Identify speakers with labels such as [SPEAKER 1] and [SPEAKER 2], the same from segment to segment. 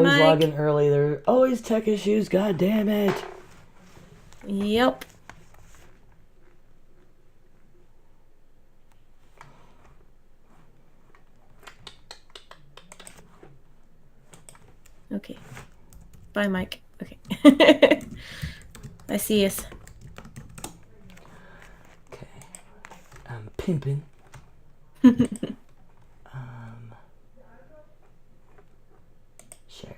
[SPEAKER 1] always
[SPEAKER 2] Mike.
[SPEAKER 1] log in early. There are always tech issues. God damn it.
[SPEAKER 2] Yep. Okay. Bye, Mike. Okay. I see us.
[SPEAKER 1] Okay. I'm pimping. Share.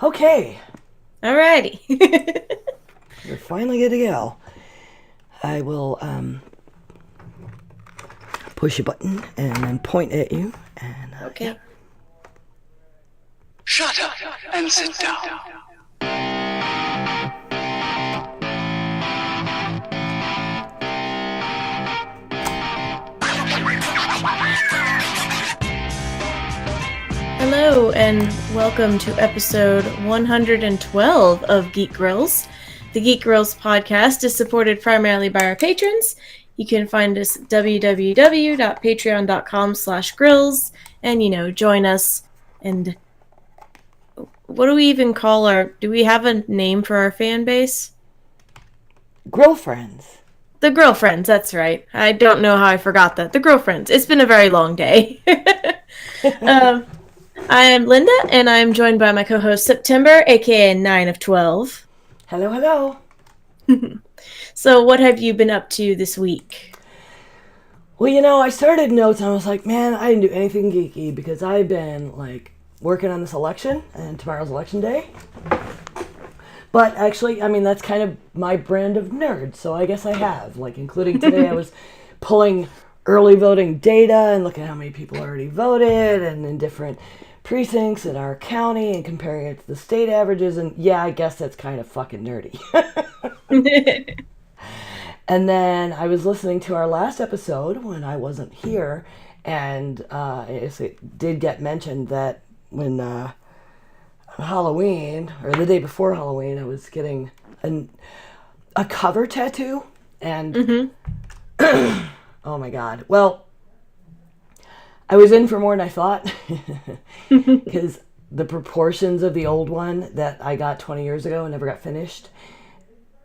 [SPEAKER 1] Okay.
[SPEAKER 2] Alrighty.
[SPEAKER 1] We're finally good to go. I will push a button and then point at you. And
[SPEAKER 2] Okay.
[SPEAKER 1] yeah.
[SPEAKER 3] Shut up and sit down.
[SPEAKER 2] Hello, and welcome to episode 112 of Geek Grills. The Geek Grills podcast is supported primarily by our patrons. You can find us at www.patreon.com/grills and, join us. And what do we even call do we have a name for our fan base?
[SPEAKER 1] Grill friends.
[SPEAKER 2] The Girlfriends, that's right. I don't know how I forgot that. The Girlfriends. It's been a very long day. I am Linda, and I am joined by my co-host September, aka 9 of 12.
[SPEAKER 1] Hello, hello.
[SPEAKER 2] So what have you been up to this week?
[SPEAKER 1] Well, I started notes and I was like, man, I didn't do anything geeky because I've been, working on this election, and tomorrow's election day. But actually, that's kind of my brand of nerd, so I guess I have. Including today, I was pulling early voting data and looking at how many people already voted and in different precincts in our county and comparing it to the state averages. And yeah, I guess that's kind of fucking nerdy. And then I was listening to our last episode when I wasn't here, and it did get mentioned that when Halloween, or the day before Halloween, I was getting a cover tattoo, and oh my god. Well, I was in for more than I thought, because the proportions of the old one that I got 20 years ago and never got finished,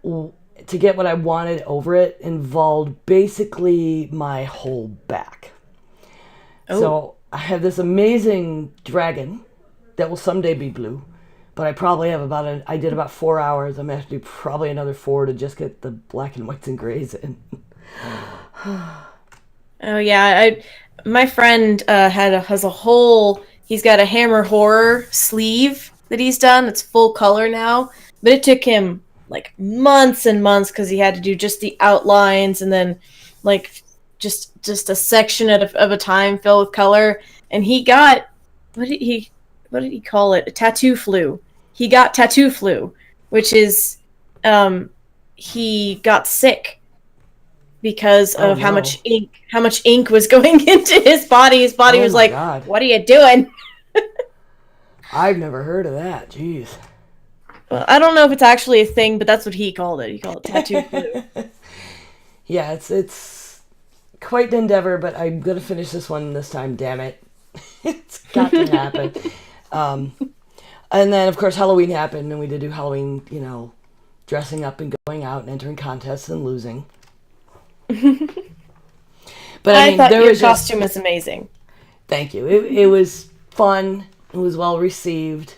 [SPEAKER 1] to get what I wanted over it involved basically my whole back. Oh. So I have this amazing dragon that will someday be blue, but I probably have I did about 4 hours. I'm going to have to do probably another 4 to just get the black and whites and grays in.
[SPEAKER 2] Oh yeah, my friend has a whole. He's got a Hammer Horror sleeve that he's done. It's full color now, but it took him months and months because he had to do just the outlines and then just a section of a time filled with color. And he got what did he call it? A tattoo flu. He got tattoo flu, which is he got sick because of how much ink was going into his body. His body was like, God. What are you doing?
[SPEAKER 1] I've never heard of that. Jeez.
[SPEAKER 2] Well, I don't know if it's actually a thing, but that's what he called it. He called it tattoo flu.
[SPEAKER 1] Yeah, it's quite an endeavor, but I'm gonna finish this one this time. Damn it, it's got to happen. And then of course Halloween happened, and we did do Halloween, dressing up and going out and entering contests and losing. But
[SPEAKER 2] I thought your costume was amazing.
[SPEAKER 1] Thank you. It was fun. It was well received.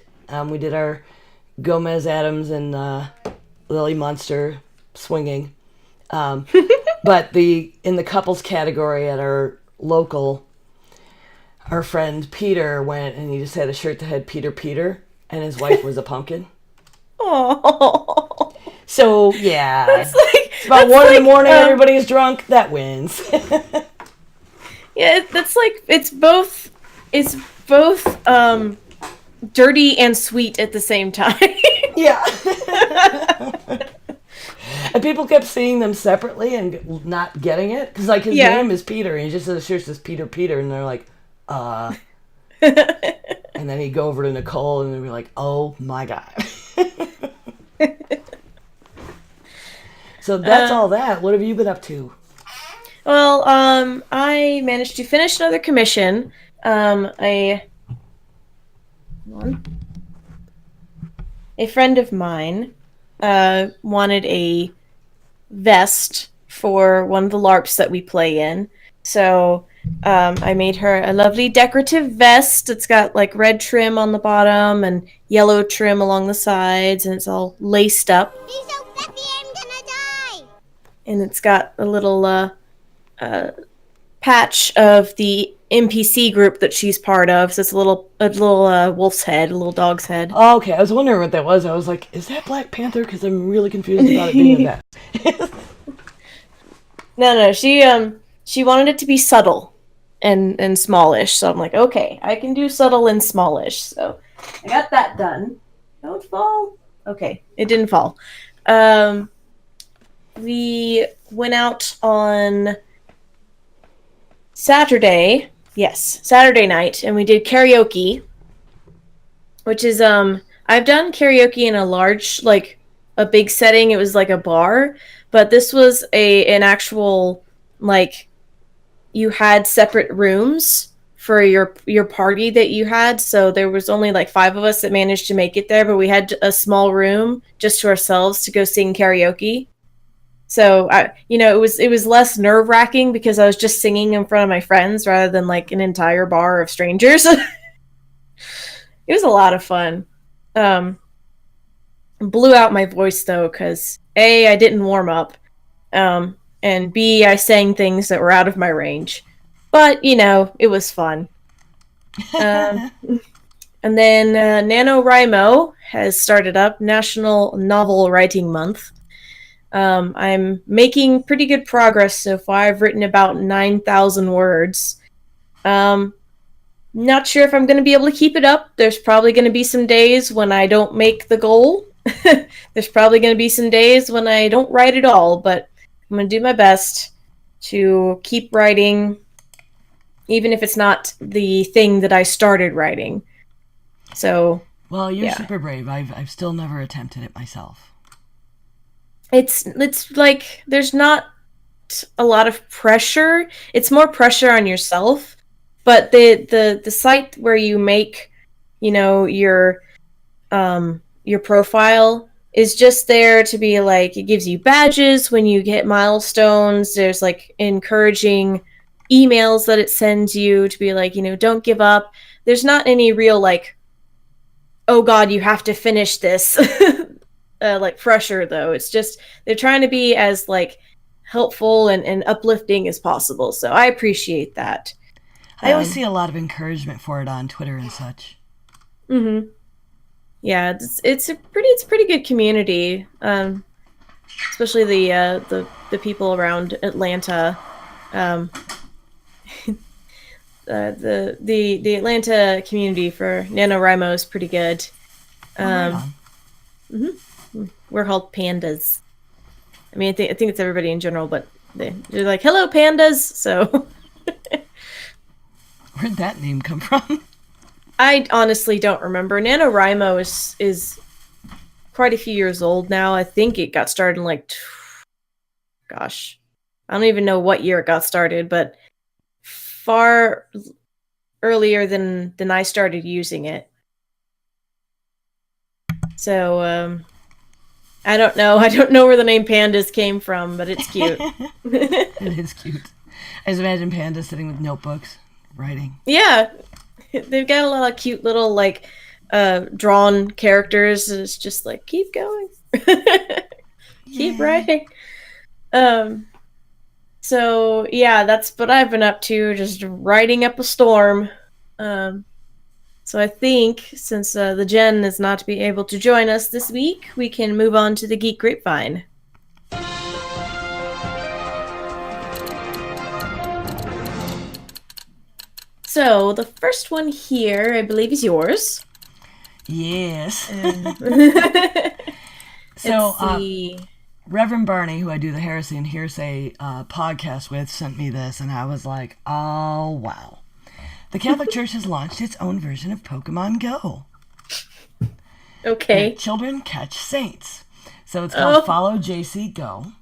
[SPEAKER 1] We did our Gomez Adams and Lily Munster swinging. But in the couples category at our local, our friend Peter went and he just had a shirt that had Peter, and his wife was a pumpkin.
[SPEAKER 2] Oh.
[SPEAKER 1] So yeah, it's about 1 in the morning. Everybody is drunk. That wins.
[SPEAKER 2] Yeah, that's it's both dirty and sweet at the same time.
[SPEAKER 1] Yeah. And people kept seeing them separately and not getting it. Because, like, his name is Peter, and he just says Peter, Peter, and they're like, And then he'd go over to Nicole, and they'd be like, oh my God. So that's all that. What have you been up to?
[SPEAKER 2] Well, I managed to finish another commission. A friend of mine wanted a vest for one of the LARPs that we play in. So I made her a lovely decorative vest. It's got like red trim on the bottom and yellow trim along the sides, and it's all laced up.
[SPEAKER 4] Be so fluffy, I'm gonna die!
[SPEAKER 2] And it's got a little patch of the NPC group that she's part of. So it's a little wolf's head, a little dog's head.
[SPEAKER 1] Oh, okay, I was wondering what that was. I was like, is that Black Panther? Because I'm really confused about it being a vest.
[SPEAKER 2] No, she wanted it to be subtle and smallish. So I'm like, okay, I can do subtle and smallish. So I got that done. Don't fall. Okay, it didn't fall. We went out on Saturday night, and we did karaoke, which is I've done karaoke in a large, like a big setting. It was like a bar, but this was an actual, like, you had separate rooms for your party that you had. So there was only like 5 of us that managed to make it there, but we had a small room just to ourselves to go sing karaoke. So it was less nerve-wracking because I was just singing in front of my friends rather than like an entire bar of strangers. It was a lot of fun. Blew out my voice though, because A, I didn't warm up, and B, I sang things that were out of my range. But it was fun. And then NaNoWriMo has started up National Novel Writing Month. I'm making pretty good progress so far. I've written about 9,000 words. Not sure if I'm going to be able to keep it up. There's probably going to be some days when I don't make the goal. There's probably going to be some days when I don't write at all, but I'm going to do my best to keep writing, even if it's not the thing that I started writing. So,
[SPEAKER 1] well, you're super brave. I've still never attempted it myself.
[SPEAKER 2] It's like there's not a lot of pressure. It's more pressure on yourself. But the site where you make, your profile is just there to be like, it gives you badges when you get milestones. There's like encouraging emails that it sends you to be like, don't give up. There's not any real like, oh God, you have to finish this. Like pressure though. It's just they're trying to be as like helpful and uplifting as possible. So I appreciate that.
[SPEAKER 1] I always see a lot of encouragement for it on Twitter and such.
[SPEAKER 2] Mm-hmm. Yeah, it's a pretty good community. Especially the people around Atlanta. The Atlanta community for NaNoWriMo is pretty good. Mm-hmm. We're called pandas. I mean, I think it's everybody in general, but they're like, hello, pandas! So...
[SPEAKER 1] Where'd that name come from?
[SPEAKER 2] I honestly don't remember. NaNoWriMo is quite a few years old now. I think it got started in like... Gosh. I don't even know what year it got started, but far earlier than I started using it. So, I don't know. I don't know where the name Pandas came from, but it's cute.
[SPEAKER 1] It is cute. I just imagine Pandas sitting with notebooks, writing.
[SPEAKER 2] Yeah. They've got a lot of cute little, like, drawn characters. It's just like, keep going. Keep writing. So, yeah, that's what I've been up to, just writing up a storm. So I think, since the Jen is not to be able to join us this week, we can move on to the Geek Grapevine. So, the first one here, I believe, is yours.
[SPEAKER 1] Yes.
[SPEAKER 2] So,
[SPEAKER 1] Reverend Barney, who I do the Heresy and Hearsay podcast with, sent me this, and I was like, oh, wow. The Catholic Church has launched its own version of Pokemon Go.
[SPEAKER 2] Okay.
[SPEAKER 1] Where children catch saints. So it's called Follow JC Go.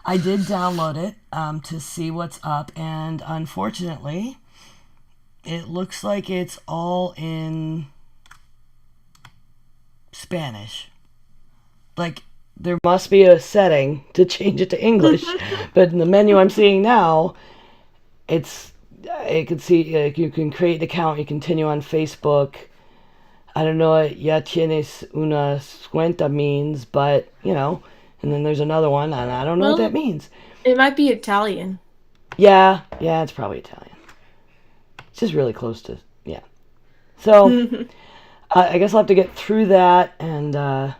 [SPEAKER 1] I did download it to see what's up, and unfortunately, it looks like it's all in Spanish. Like, there must be a setting to change it to English, but in the menu I'm seeing now, you can see you can create an account, you continue on Facebook. I don't know what ya tienes una cuenta means, but, you know, and then there's another one, and I don't know what that means.
[SPEAKER 2] It might be Italian.
[SPEAKER 1] Yeah, it's probably Italian. It's just really close to, yeah. So, I guess I'll have to get through that and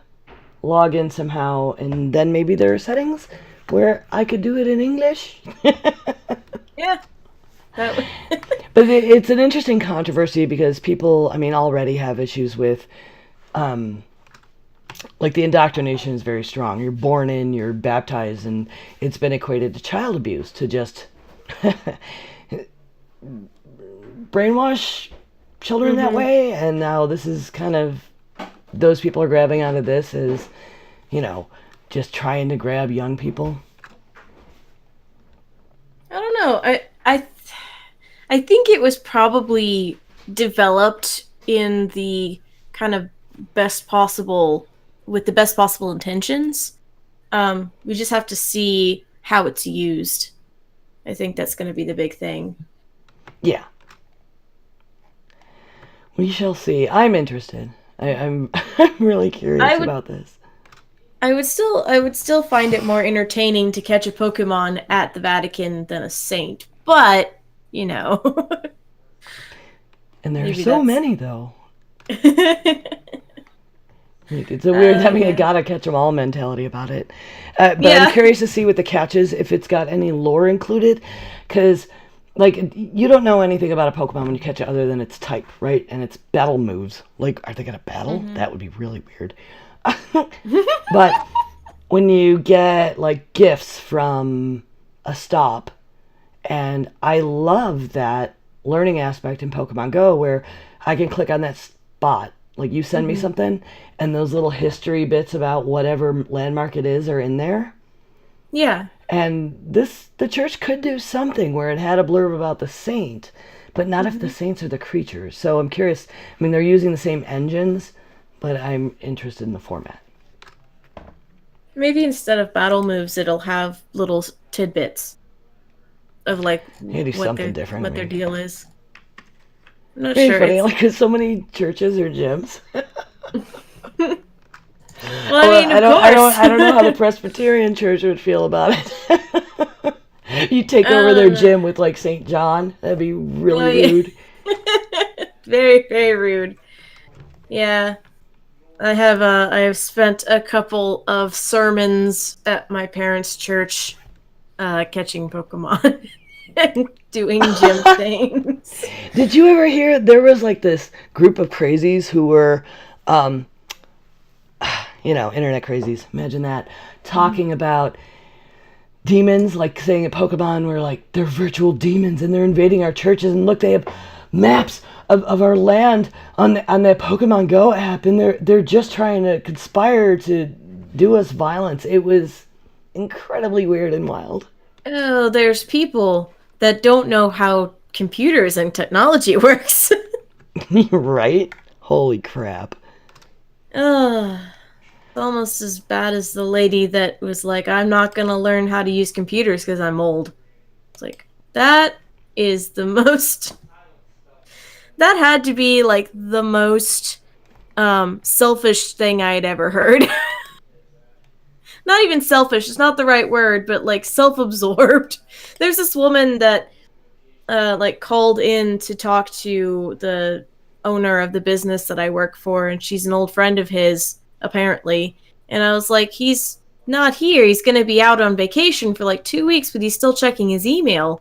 [SPEAKER 1] log in somehow, and then maybe there are settings where I could do it in English.
[SPEAKER 2] Yeah.
[SPEAKER 1] But it's an interesting controversy because people, I mean, already have issues with, like, the indoctrination is very strong. You're born in, you're baptized, and it's been equated to child abuse, to just brainwash children that way. And now this is kind of, those people are grabbing onto this as, you know, just trying to grab young people.
[SPEAKER 2] I don't know. I think it was probably developed in the kind of with the best possible intentions. We just have to see how it's used. I think that's going to be the big thing. Yeah.
[SPEAKER 1] We shall see. I'm interested. I'm really curious about this.
[SPEAKER 2] I would still find it more entertaining to catch a Pokemon at the Vatican than a saint, but you know.
[SPEAKER 1] And there are so many, though. It's a weird having a gotta catch 'em all mentality about it. But I'm curious to see what the catch is, if it's got any lore included, because, like, you don't know anything about a Pokemon when you catch it other than its type, right? And its battle moves. Like, are they gonna battle? That would be really weird. But when you get, like, gifts from a stop, and I love that learning aspect in Pokemon Go where I can click on that spot. Like, you send me something, and those little history bits about whatever landmark it is are in there.
[SPEAKER 2] Yeah.
[SPEAKER 1] And the church could do something where it had a blurb about the saint, but not if the saints are the creatures. So I'm curious. I mean, they're using the same engines, but I'm interested in the format.
[SPEAKER 2] Maybe instead of battle moves, it'll have little tidbits of, like, what their deal is. I'm not sure.
[SPEAKER 1] Funny, like, cause so many churches or gyms.
[SPEAKER 2] Well, I mean, of course.
[SPEAKER 1] I don't know how the Presbyterian church would feel about it. You take over their gym with, like, St. John. That'd be really rude.
[SPEAKER 2] Very, very rude. Yeah. I have spent a couple of sermons at my parents' church catching Pokemon and doing gym things.
[SPEAKER 1] Did you ever hear there was, like, this group of crazies who were, internet crazies, imagine that, talking about demons, like saying at Pokemon, we're like, they're virtual demons and they're invading our churches, and look, they have maps of our land on that Pokemon Go app, and they're just trying to conspire to do us violence. It was incredibly weird and wild.
[SPEAKER 2] Oh, there's people that don't know how computers and technology works.
[SPEAKER 1] Right? Holy crap.
[SPEAKER 2] It's almost as bad as the lady that was like, I'm not going to learn how to use computers because I'm old. It's like, that is the most... That had to be, like, the most selfish thing I had ever heard. Not even selfish, it's not the right word, but, like, self-absorbed. There's this woman that, called in to talk to the owner of the business that I work for, and she's an old friend of his, apparently. And I was like, he's not here. He's going to be out on vacation for, like, 2 weeks, but he's still checking his email.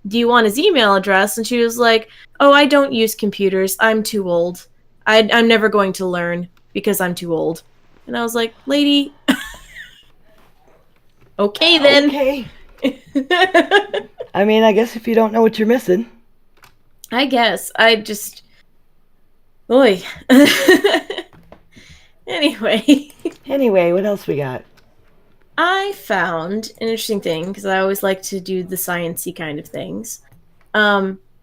[SPEAKER 2] Do you want his email address? And she was like, oh, I don't use computers. I'm too old. I'm never going to learn because I'm too old. And I was like, lady, Okay, then.
[SPEAKER 1] Okay. I mean, I guess if you don't know what you're missing.
[SPEAKER 2] I guess. I just... Oy. Anyway.
[SPEAKER 1] Anyway, what else we got?
[SPEAKER 2] I found an interesting thing, because I always like to do the sciencey kind of things.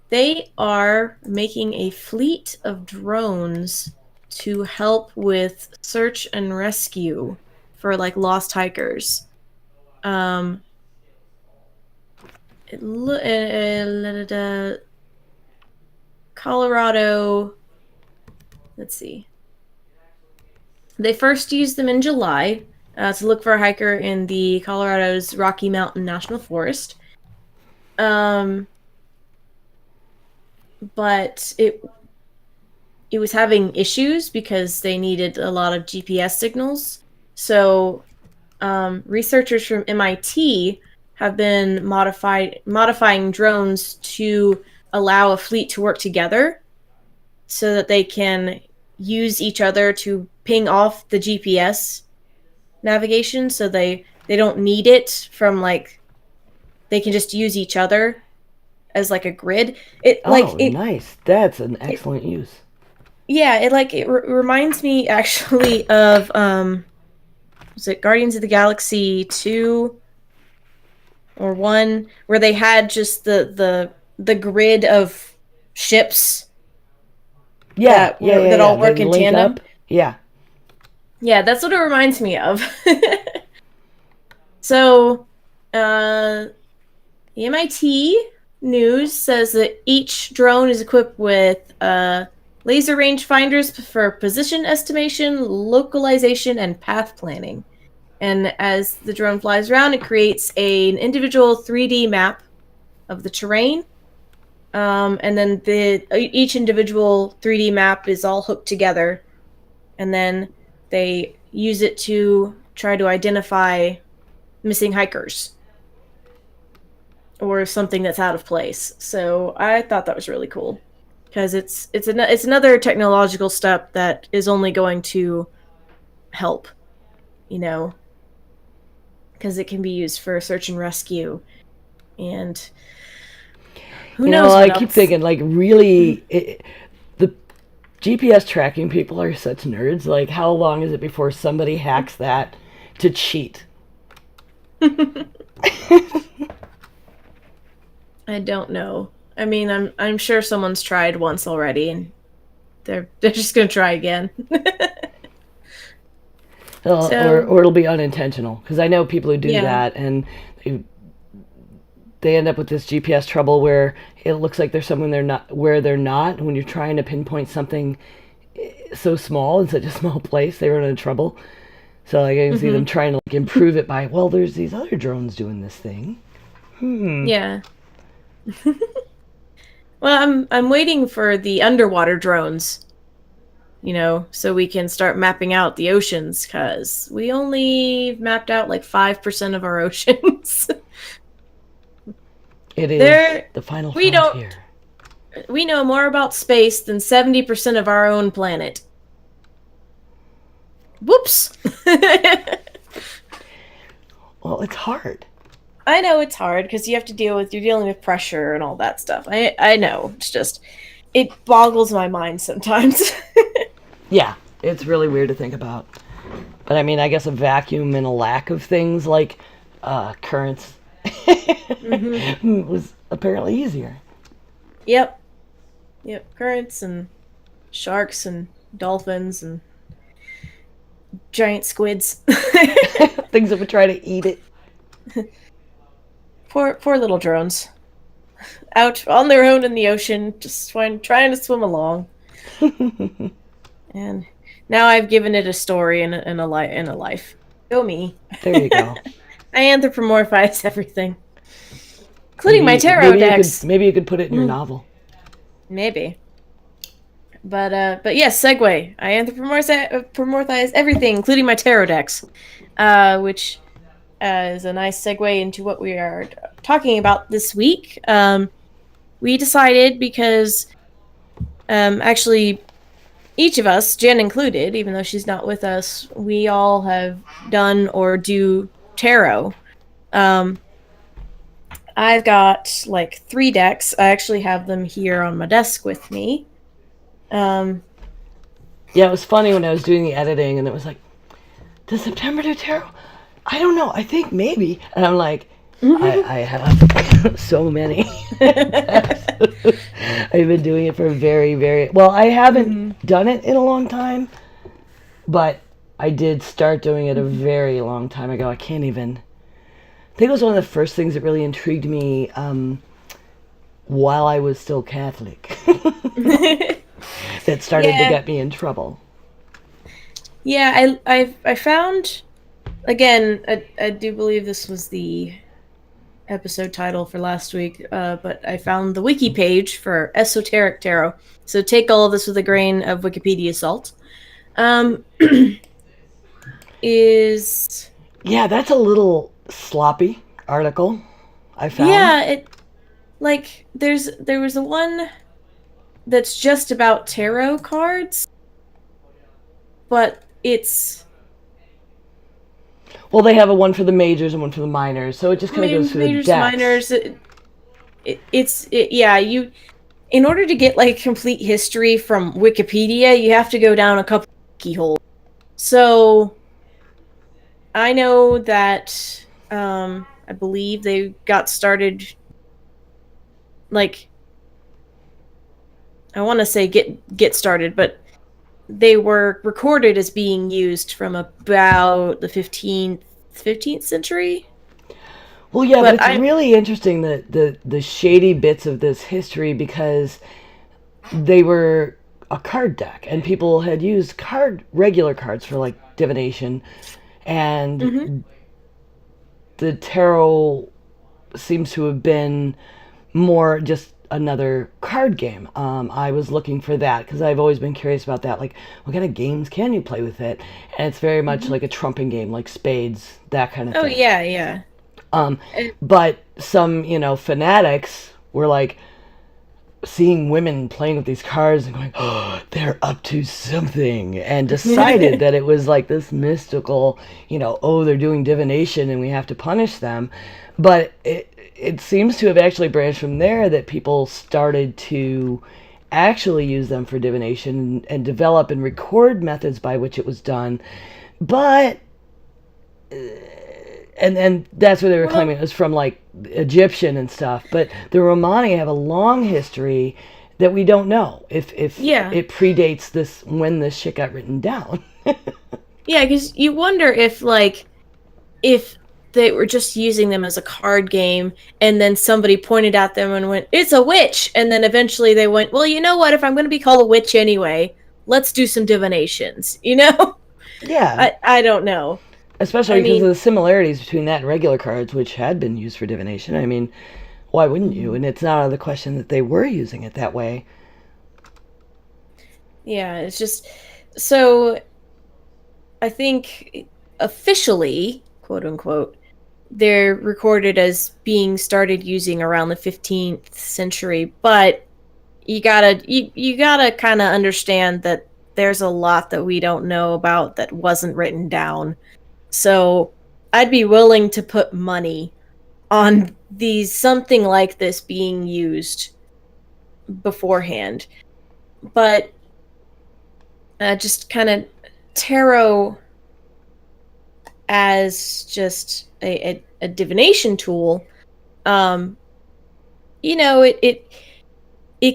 [SPEAKER 2] They are making a fleet of drones to help with search and rescue for, like, lost hikers. Colorado. Let's see. They first used them in July to look for a hiker in the Colorado's Rocky Mountain National Forest. But it was having issues because they needed a lot of GPS signals. So researchers from MIT have been modifying drones to allow a fleet to work together so that they can use each other to ping off the GPS navigation, so they don't need it from, like, they can just use each other as, like, a grid.
[SPEAKER 1] Nice. That's an excellent use.
[SPEAKER 2] Yeah, it reminds me actually of was it Guardians of the Galaxy 2 or 1, where they had just the grid of ships that all work
[SPEAKER 1] They
[SPEAKER 2] in
[SPEAKER 1] link
[SPEAKER 2] tandem.
[SPEAKER 1] up. Yeah.
[SPEAKER 2] Yeah, that's what it reminds me of. So, the MIT news says that each drone is equipped with laser range finders for position estimation, localization, and path planning. And as the drone flies around, it creates an individual 3D map of the terrain. And then each individual 3D map is all hooked together. And then they use it to try to identify missing hikers or something that's out of place. So I thought that was really cool, because it's another technological step that is only going to help, because it can be used for search and rescue, and who knows what
[SPEAKER 1] I keep
[SPEAKER 2] else.
[SPEAKER 1] thinking, like, really, the GPS tracking people are such nerds. Like, how long is it before somebody hacks that to cheat?
[SPEAKER 2] I don't know. I mean, I'm sure someone's tried once already, and they're just gonna try again.
[SPEAKER 1] Or it'll be unintentional, because I know people who do that, and they end up with this GPS trouble where it looks like there's someone they're not. When you're trying to pinpoint something so small in such a small place, they run into trouble. So, like, I can see them trying to, like, improve it by, well, there's these other drones doing this thing.
[SPEAKER 2] Yeah. Well, I'm waiting for the underwater drones, so we can start mapping out the oceans, because we only mapped out like 5% of our oceans.
[SPEAKER 1] It is the final frontier.
[SPEAKER 2] We know more about space than 70% of our own planet. Whoops.
[SPEAKER 1] Well, it's hard.
[SPEAKER 2] I know it's hard, because you're dealing with pressure and all that stuff. I know. It's just, it boggles my mind sometimes.
[SPEAKER 1] Yeah, it's really weird to think about. But I mean, I guess a vacuum and a lack of things like currents was apparently easier.
[SPEAKER 2] Yep. Currents and sharks and dolphins and giant squids.
[SPEAKER 1] Things that would try to eat it.
[SPEAKER 2] Poor little drones. Out on their own in the ocean, just trying to swim along. And now I've given it a story and a life. Go me.
[SPEAKER 1] There you go.
[SPEAKER 2] I anthropomorphize everything, including my tarot decks.
[SPEAKER 1] Maybe you could put it in your novel.
[SPEAKER 2] Maybe. But yes, segue. I anthropomorphize everything, including my tarot decks, which is a nice segue into what we are talking about this week. We decided, because actually each of us, Jen included, even though she's not with us, we all have done or do tarot. I've got like 3 decks. I actually have them here on my desk with me.
[SPEAKER 1] Yeah, it was funny when I was doing the editing, and it was like, does September do tarot? I don't know. I think maybe. And I'm like, I have so many. I've been doing it for very, very... Well, I haven't done it in a long time, but I did start doing it a very long time ago. I can't even... I think it was one of the first things that really intrigued me while I was still Catholic. That started to get me in trouble.
[SPEAKER 2] Yeah, I found, again, I do believe this was the episode title for last week, but I found the wiki page for Esoteric Tarot. So take all of this with a grain of Wikipedia salt.
[SPEAKER 1] Yeah, that's a little sloppy article, I found.
[SPEAKER 2] Yeah, there was a one that's just about tarot cards, but it's...
[SPEAKER 1] Well, they have a one for the majors and one for the minors, so it just kind of goes through
[SPEAKER 2] majors,
[SPEAKER 1] the decks.
[SPEAKER 2] minors, you... In order to get like complete history from Wikipedia, you have to go down a couple keyholes. So I know that I believe they got started, like, I want to say get started, but they were recorded as being used from about the 15th century.
[SPEAKER 1] Well, yeah, but it's really interesting the shady bits of this history, because they were a card deck, and people had used regular cards for like divination, and the tarot seems to have been more just another card game. I was looking for that because I've always been curious about that. Like, what kind of games can you play with it? And it's very much like a trumping game, like spades, that kind of thing.
[SPEAKER 2] Oh, yeah.
[SPEAKER 1] But some, fanatics were like seeing women playing with these cards and going, oh, they're up to something, and decided that it was like this mystical, oh, they're doing divination and we have to punish them. But it seems to have actually branched from there, that people started to actually use them for divination and develop and record methods by which it was done. But and that's where they were claiming it was from, like, Egyptian and stuff. But the Romani have a long history that we don't know if it predates this, when this shit got written down.
[SPEAKER 2] Yeah, because you wonder if they were just using them as a card game, and then somebody pointed at them and went, "It's a witch," and then eventually they went, "Well, you know what? If I'm going to be called a witch anyway, let's do some divinations."
[SPEAKER 1] Yeah.
[SPEAKER 2] I don't know.
[SPEAKER 1] Especially because of the similarities between that and regular cards, which had been used for divination. I mean, why wouldn't you? And it's not out of the question that they were using it that way.
[SPEAKER 2] Yeah, it's just... So, I think officially, quote unquote, they're recorded as being started using around the 15th century, but you gotta kind of understand that there's a lot that we don't know about that wasn't written down. So I'd be willing to put money on something like this being used beforehand. But just kind of tarot as just a divination tool, it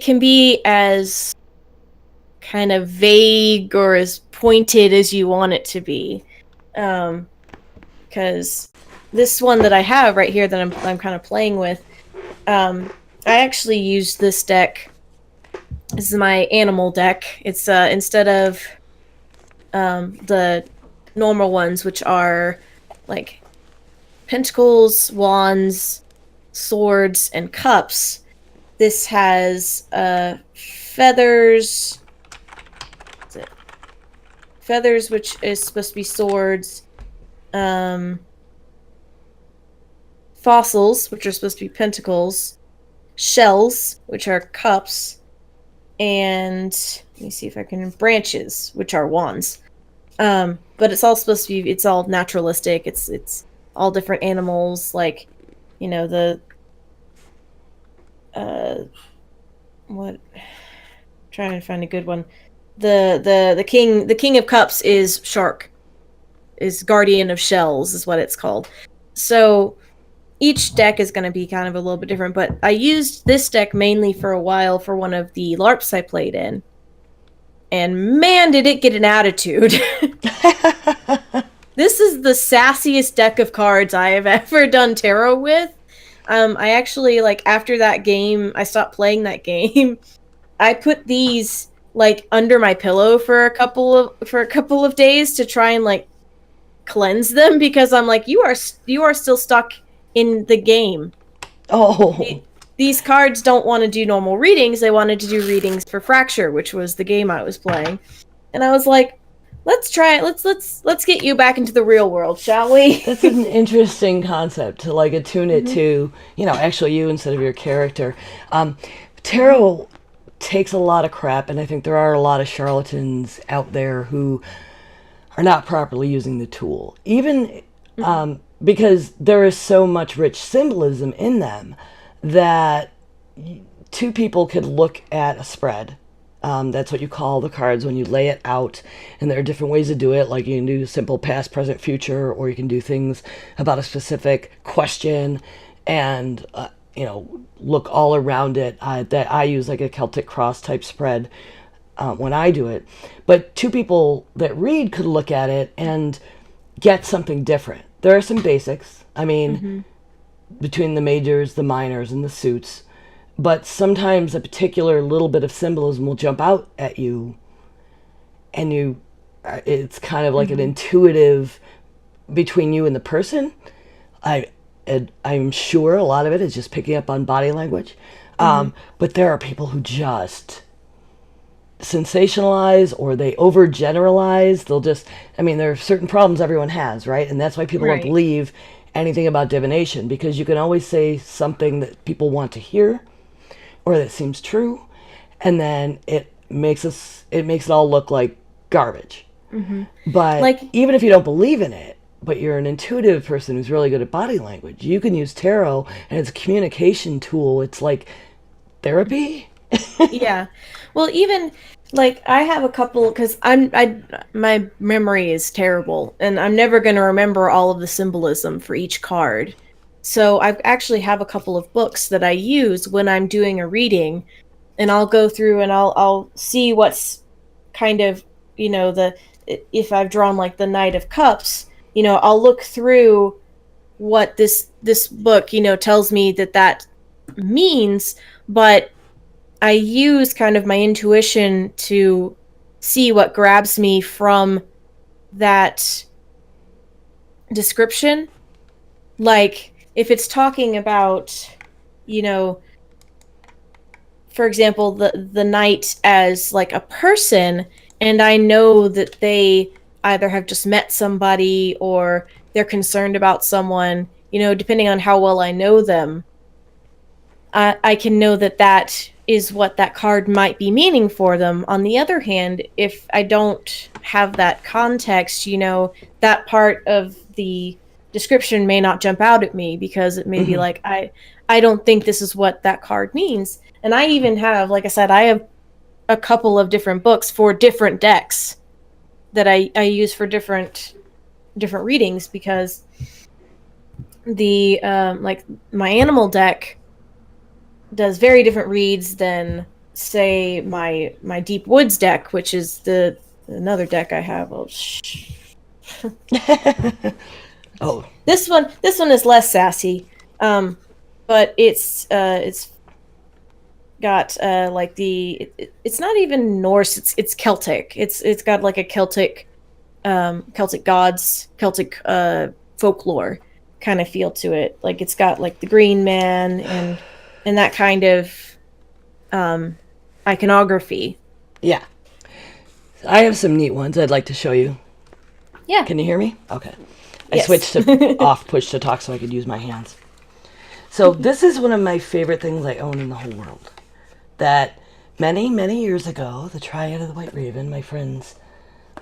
[SPEAKER 2] can be as kind of vague or as pointed as you want it to be. Because this one that I have right here that I'm kind of playing with, I actually used this deck. This is my animal deck. It's instead of the normal ones, which are like pentacles, wands, swords, and cups. This has feathers. What's it? Feathers, which is supposed to be swords. Fossils, which are supposed to be pentacles. Shells, which are cups. And let me see if I can... branches, which are wands. But it's all supposed to be... it's all naturalistic. It's all different animals, like, the what? Trying to find a good one. The king of cups is shark, is guardian of shells is what it's called. So each deck is going to be kind of a little bit different, but I used this deck mainly for a while for one of the LARPs I played in. And man, did it get an attitude. This is the sassiest deck of cards I have ever done tarot with. I actually, like, after that game, I stopped playing that game. I put these, like, under my pillow for a couple of days to try and, like, cleanse them, because I'm like, you are still stuck in the game.
[SPEAKER 1] Oh.
[SPEAKER 2] These cards don't want to do normal readings. They wanted to do readings for Fracture, which was the game I was playing. And I was like, let's try it. Let's get you back into the real world, shall we?
[SPEAKER 1] That's an interesting concept to, like, attune it to, actually you instead of your character. Tarot takes a lot of crap, and I think there are a lot of charlatans out there who are not properly using the tool. Even because there is so much rich symbolism in them that two people could look at a spread. That's what you call the cards when you lay it out, and there are different ways to do it. Like, you can do simple past, present, future, or you can do things about a specific question and look all around it. That I use like a Celtic cross type spread when I do it, but two people that read could look at it and get something different. There are some basics, I mean, between the majors, the minors, and the suits. But sometimes a particular little bit of symbolism will jump out at you, and it's kind of like an intuitive between you and the person. I'm sure a lot of it is just picking up on body language. But there are people who just sensationalize, or they overgeneralize. There are certain problems everyone has, right? And that's why people don't believe anything about divination, because you can always say something that people want to hear, or that seems true, and then it makes it all look like garbage. But like, even if you don't believe in it, but you're an intuitive person who's really good at body language, you can use tarot, and it's a communication tool. It's like therapy.
[SPEAKER 2] Yeah. Well, even like I have a couple, because my memory is terrible, and I'm never going to remember all of the symbolism for each card. So I actually have a couple of books that I use when I'm doing a reading, and I'll go through and I'll see what's kind of, if I've drawn like the Knight of Cups, I'll look through what this book, tells me that means, but I use kind of my intuition to see what grabs me from that description. Like, if it's talking about, for example, the knight as like a person, and I know that they either have just met somebody or they're concerned about someone, depending on how well I know them, I can know that is what that card might be meaning for them. On the other hand, if I don't have that context, that part of the description may not jump out at me, because it may be like, I don't think this is what that card means. And I even have, like I said, I have a couple of different books for different decks that I use for different readings, because the like my animal deck does very different reads than, say, my Deep Woods deck, which is another deck I have.
[SPEAKER 1] Oh,
[SPEAKER 2] this one is less sassy, but it's got like it's not even Norse. It's Celtic. It's got like a Celtic gods, Celtic folklore kind of feel to it. Like, it's got like the Green Man and that kind of iconography.
[SPEAKER 1] Yeah. I have some neat ones I'd like to show you.
[SPEAKER 2] Yeah.
[SPEAKER 1] Can you hear me? Okay.
[SPEAKER 2] Yes.
[SPEAKER 1] I switched to off push to talk so I could use my hands. So this is one of my favorite things I own in the whole world. That many, many years ago, the Triad of the White Raven, my friends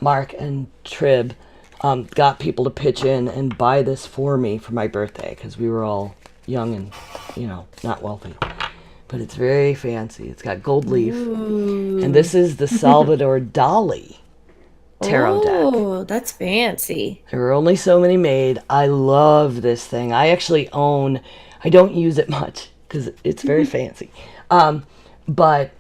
[SPEAKER 1] Mark and Trib, got people to pitch in and buy this for me for my birthday because we were all young and, not wealthy. But it's very fancy. It's got gold leaf.
[SPEAKER 2] Ooh.
[SPEAKER 1] And this is the Salvador Dali tarot deck.
[SPEAKER 2] Oh, that's fancy.
[SPEAKER 1] There were only so many made. I love this thing. I actually own, I don't use it much because it's very fancy. But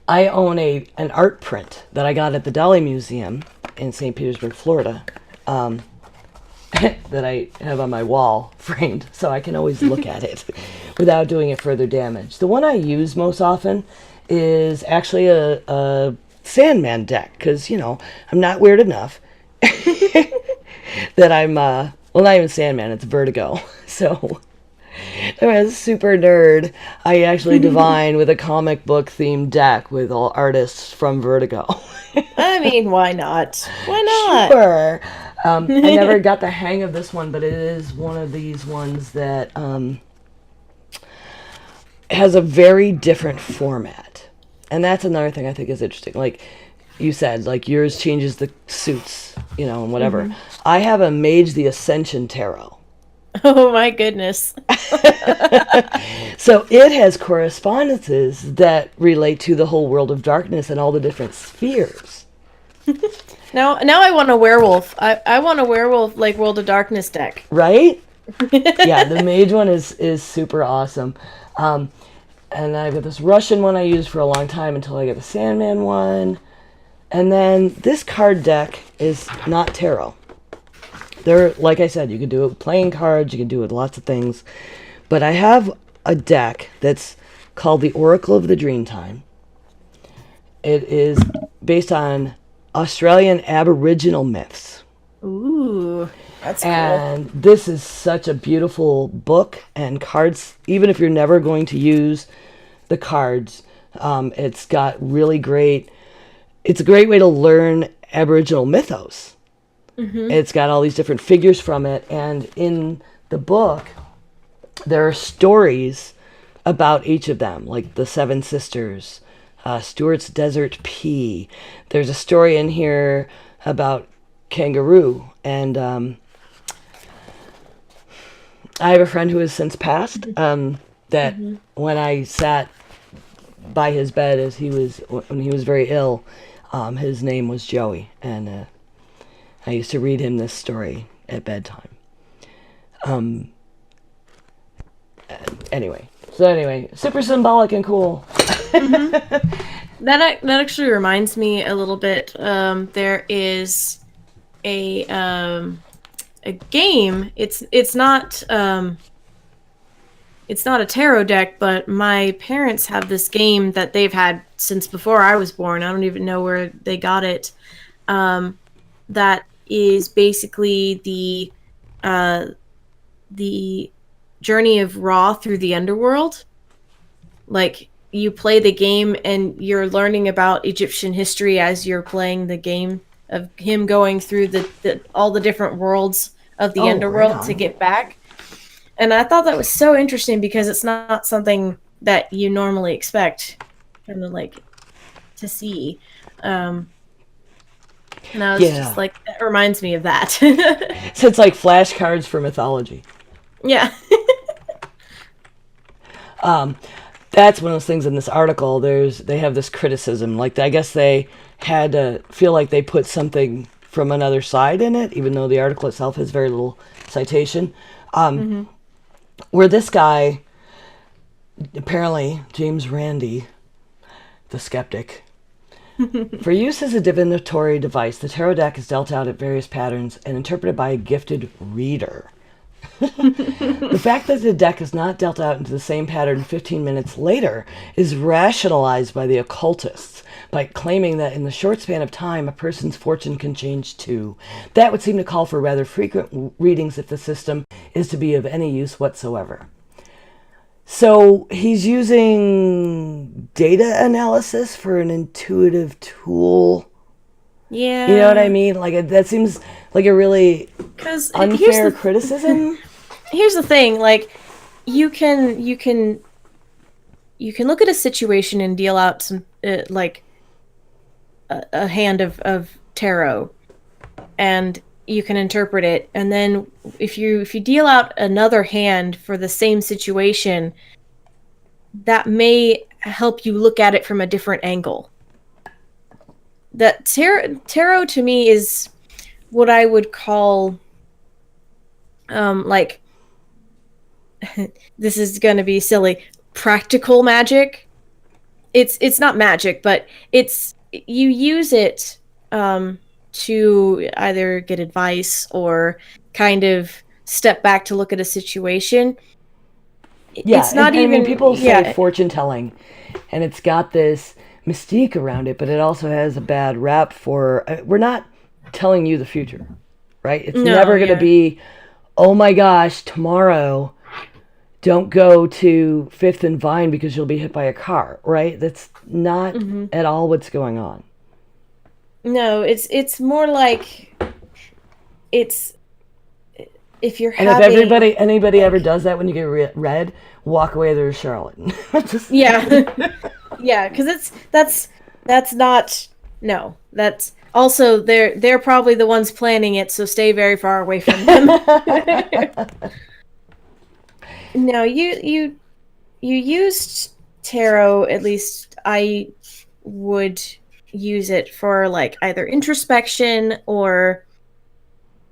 [SPEAKER 1] I own an art print that I got at the Dali Museum in St. Petersburg, Florida, that I have on my wall framed so I can always look at it without doing it further damage. The one I use most often is actually a Sandman deck because, I'm not weird enough that I'm, well, not even Sandman, it's Vertigo. So as a super nerd, I actually divine with a comic book themed deck with all artists from Vertigo.
[SPEAKER 2] I mean, why not? Why not?
[SPEAKER 1] Sure. I never got the hang of this one, but it is one of these ones that has a very different format. And that's another thing I think is interesting. Like you said, like yours changes the suits, and whatever. Mm-hmm. I have a Mage the Ascension Tarot.
[SPEAKER 2] Oh my goodness.
[SPEAKER 1] So it has correspondences that relate to the whole world of darkness and all the different spheres.
[SPEAKER 2] Now I want a werewolf. I want a werewolf like World of Darkness deck.
[SPEAKER 1] Right? Yeah, the Mage one is super awesome. And I've got this Russian one I used for a long time until I get the Sandman one. And then this card deck is not tarot. They're, like I said, you can do it with playing cards, you can do it with lots of things. But I have a deck that's called the Oracle of the Dreamtime. It is based on Australian Aboriginal myths.
[SPEAKER 2] Ooh, that's cool.
[SPEAKER 1] And this is such a beautiful book and cards, even if you're never going to use the cards, it's got really great, it's a great way to learn Aboriginal mythos. Mm-hmm. It's got all these different figures from it, and in the book, there are stories about each of them, like the Seven Sisters, Stuart's Desert Pea. There's a story in here about Kangaroo, and I have a friend who has since passed, that when I sat by his bed when he was very ill, his name was Joey, and I used to read him this story at bedtime. Anyway, super symbolic and cool.
[SPEAKER 2] Mm-hmm. That actually reminds me a little bit. There is a game. It's not a tarot deck, but my parents have this game that they've had since before I was born. I don't even know where they got it. That is basically the journey of Ra through the underworld. Like, you play the game and you're learning about Egyptian history as you're playing the game of him going through all the different worlds of the underworld to get back. And I thought that was so interesting because it's not something that you normally expect kind of like to see. And I was just like, that reminds me of that.
[SPEAKER 1] So it's like flashcards for mythology.
[SPEAKER 2] Yeah.
[SPEAKER 1] That's one of those things in this article. They have this criticism. Like, I guess they had to feel like they put something from another side in it, even though the article itself has very little citation. Where this guy, apparently James Randi, the skeptic, for use as a divinatory device, the tarot deck is dealt out at various patterns and interpreted by a gifted reader. The fact that the deck is not dealt out into the same pattern 15 minutes later is rationalized by the occultists by claiming that in the short span of time, a person's fortune can change too. That would seem to call for rather frequent readings if the system is to be of any use whatsoever. So he's using data analysis for an intuitive tool.
[SPEAKER 2] Yeah.
[SPEAKER 1] You know what I mean? Like, that seems like a really unfair criticism.
[SPEAKER 2] Here's the thing, like, you can look at a situation and deal out some like a hand of tarot, and you can interpret it, and then if you deal out another hand for the same situation, that may help you look at it from a different angle. That tarot to me is what I would call like this is going to be silly, practical magic. It's not magic, but it's you use it to either get advice or kind of step back to look at a situation.
[SPEAKER 1] Yeah,
[SPEAKER 2] It's not
[SPEAKER 1] I mean,
[SPEAKER 2] even
[SPEAKER 1] people say
[SPEAKER 2] yeah.
[SPEAKER 1] fortune telling, and it's got this mystique around it, but it also has a bad rap for. We're not telling you the future, right? It's
[SPEAKER 2] No,
[SPEAKER 1] never going to
[SPEAKER 2] yeah.
[SPEAKER 1] be, oh my gosh, tomorrow, don't go to Fifth and Vine because you'll be hit by a car, right? That's not at all what's going on.
[SPEAKER 2] No, it's more like it's if you're
[SPEAKER 1] And
[SPEAKER 2] having
[SPEAKER 1] if anybody ever does that when you get read, walk away. There's Charlotte. Just,
[SPEAKER 2] yeah. Yeah, because that's not no. That's also they're probably the ones planning it, so stay very far away from them. No, you used tarot, at least I would use it for like either introspection or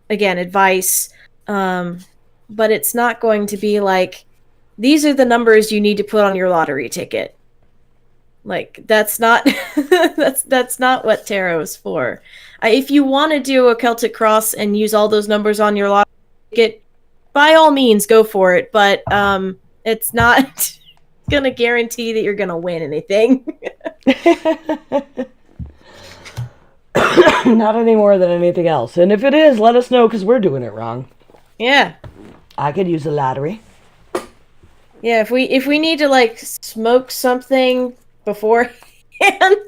[SPEAKER 2] again advice. But it's not going to be like these are the numbers you need to put on your lottery ticket. Like that's not that's not what tarot is for. If you want to do a Celtic cross and use all those numbers on your lottery ticket, by all means go for it. But it's not gonna guarantee that you're gonna win anything.
[SPEAKER 1] not any more than anything else. And if it is, let us know because we're doing it wrong.
[SPEAKER 2] Yeah.
[SPEAKER 1] I could use a lottery.
[SPEAKER 2] Yeah, if we need to like smoke something beforehand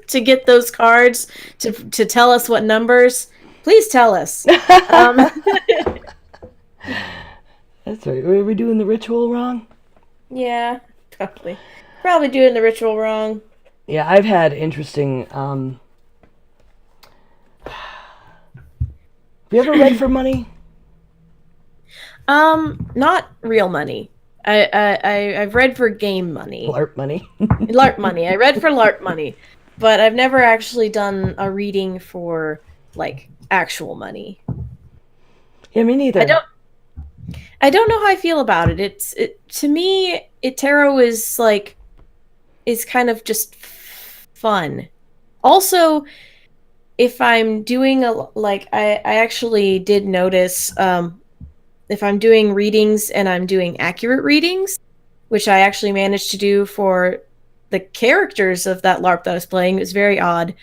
[SPEAKER 2] to get those cards to tell us what numbers, please tell us.
[SPEAKER 1] That's right. Were we doing the ritual wrong?
[SPEAKER 2] Yeah, probably doing the ritual wrong.
[SPEAKER 1] Yeah, I've had interesting. Have you ever read for money?
[SPEAKER 2] Not real money. I've read for game money.
[SPEAKER 1] LARP money.
[SPEAKER 2] LARP money. I read for LARP money, but I've never actually done a reading for like actual money.
[SPEAKER 1] Yeah, me neither.
[SPEAKER 2] I don't know how I feel about it. To me, tarot is kind of just fun. Also, if I'm doing I actually did notice if I'm doing readings and I'm doing accurate readings, which I actually managed to do for the characters of that LARP that I was playing, it was very odd.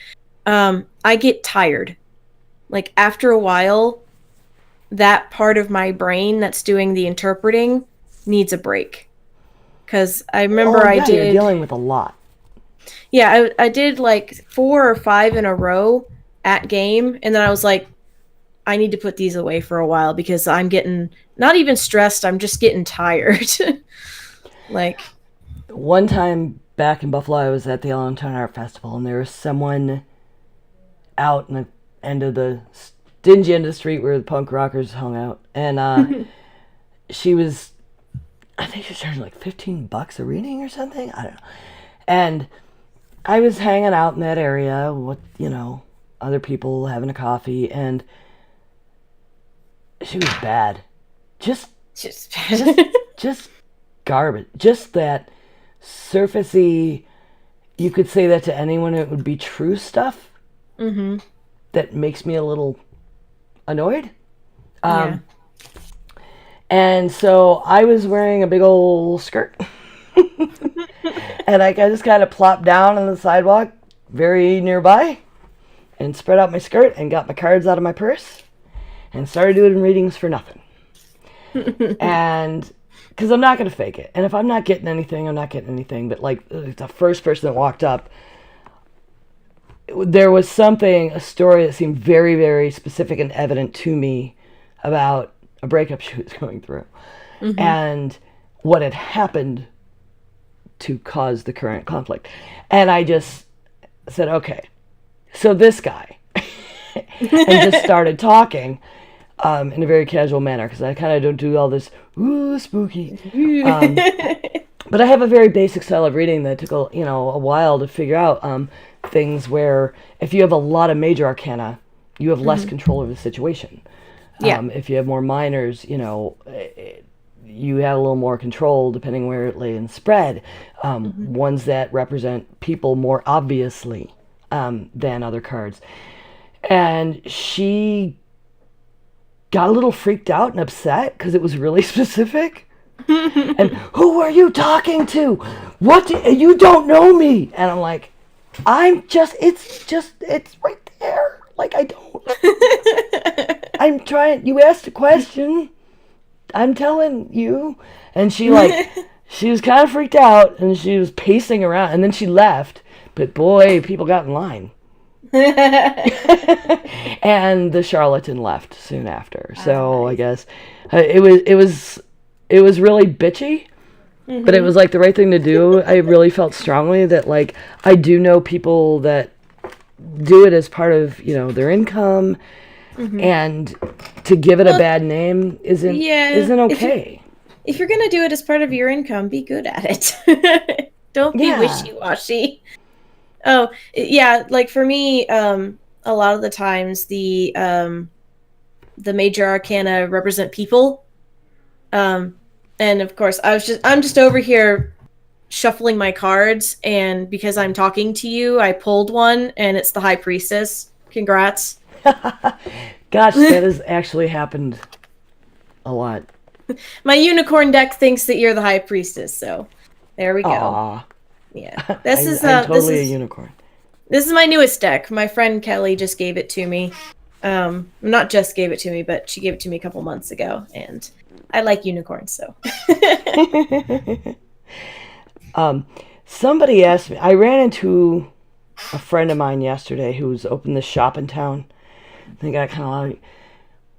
[SPEAKER 2] I get tired. Like after a while, that part of my brain that's doing the interpreting needs a break. Because I remember
[SPEAKER 1] you're dealing with a lot.
[SPEAKER 2] Yeah, I did like 4 or 5 in a row at game, and then I was like, I need to put these away for a while because I'm getting not even stressed, I'm just getting tired. Like
[SPEAKER 1] one time back in Buffalo, I was at the Allentown Art Festival, and there was someone out in the end of the dingy end of the street where the punk rockers hung out, and she was, I think she was charging like $15 a reading or something. I don't know. And I was hanging out in that area with, other people having a coffee, and she was bad. Just garbage. Just that surfacey, you could say that to anyone, it would be true stuff. Mm-hmm. That makes me a little annoyed.
[SPEAKER 2] Yeah.
[SPEAKER 1] And so I was wearing a big old skirt. And I just kind of plopped down on the sidewalk very nearby and spread out my skirt and got my cards out of my purse and started doing readings for nothing. And because I'm not going to fake it. And if I'm not getting anything, I'm not getting anything. But like the first person that walked up, there was a story that seemed very, very specific and evident to me about a breakup she was going through. Mm-hmm. And what had happened to cause the current conflict. And I just said, okay, so this guy, and just started talking. in a very casual manner because I kind of don't do all this ooh spooky. But I have a very basic style of reading that took a while to figure out. Things where if you have a lot of major arcana, you have less control over the situation.
[SPEAKER 2] Yeah.
[SPEAKER 1] If you have more minors, you have a little more control depending where it lay in the spread. Ones that represent people more obviously than other cards. And she got a little freaked out and upset because it was really specific. And who are you talking to? You don't know me. And I'm like, it's right there. Like, I don't. I'm trying. You asked a question. I'm telling you. And she was kind of freaked out and she was pacing around and then she left. But boy, people got in line. And the charlatan left soon after. So nice. I guess it was really bitchy. But it was like the right thing to do. I really felt strongly that like I do know people that do it as part of their income, and to give it a bad name isn't okay.
[SPEAKER 2] If you're gonna do it as part of your income, be good at it. Don't be wishy-washy. Oh yeah, like for me, a lot of the times the major arcana represent people. And of course, I'm just over here shuffling my cards, and because I'm talking to you, I pulled one, and it's the High Priestess. Congrats.
[SPEAKER 1] Gosh, that has actually happened a lot.
[SPEAKER 2] My unicorn deck thinks that you're the High Priestess, so there we go.
[SPEAKER 1] Aww.
[SPEAKER 2] Yeah,
[SPEAKER 1] I'm totally a unicorn.
[SPEAKER 2] This is my newest deck. My friend Kelly just gave it to me. Not just gave it to me, but she gave it to me a couple months ago, and I like unicorns, so.
[SPEAKER 1] Somebody asked me, I ran into a friend of mine yesterday who's opened this shop in town. They got kind of like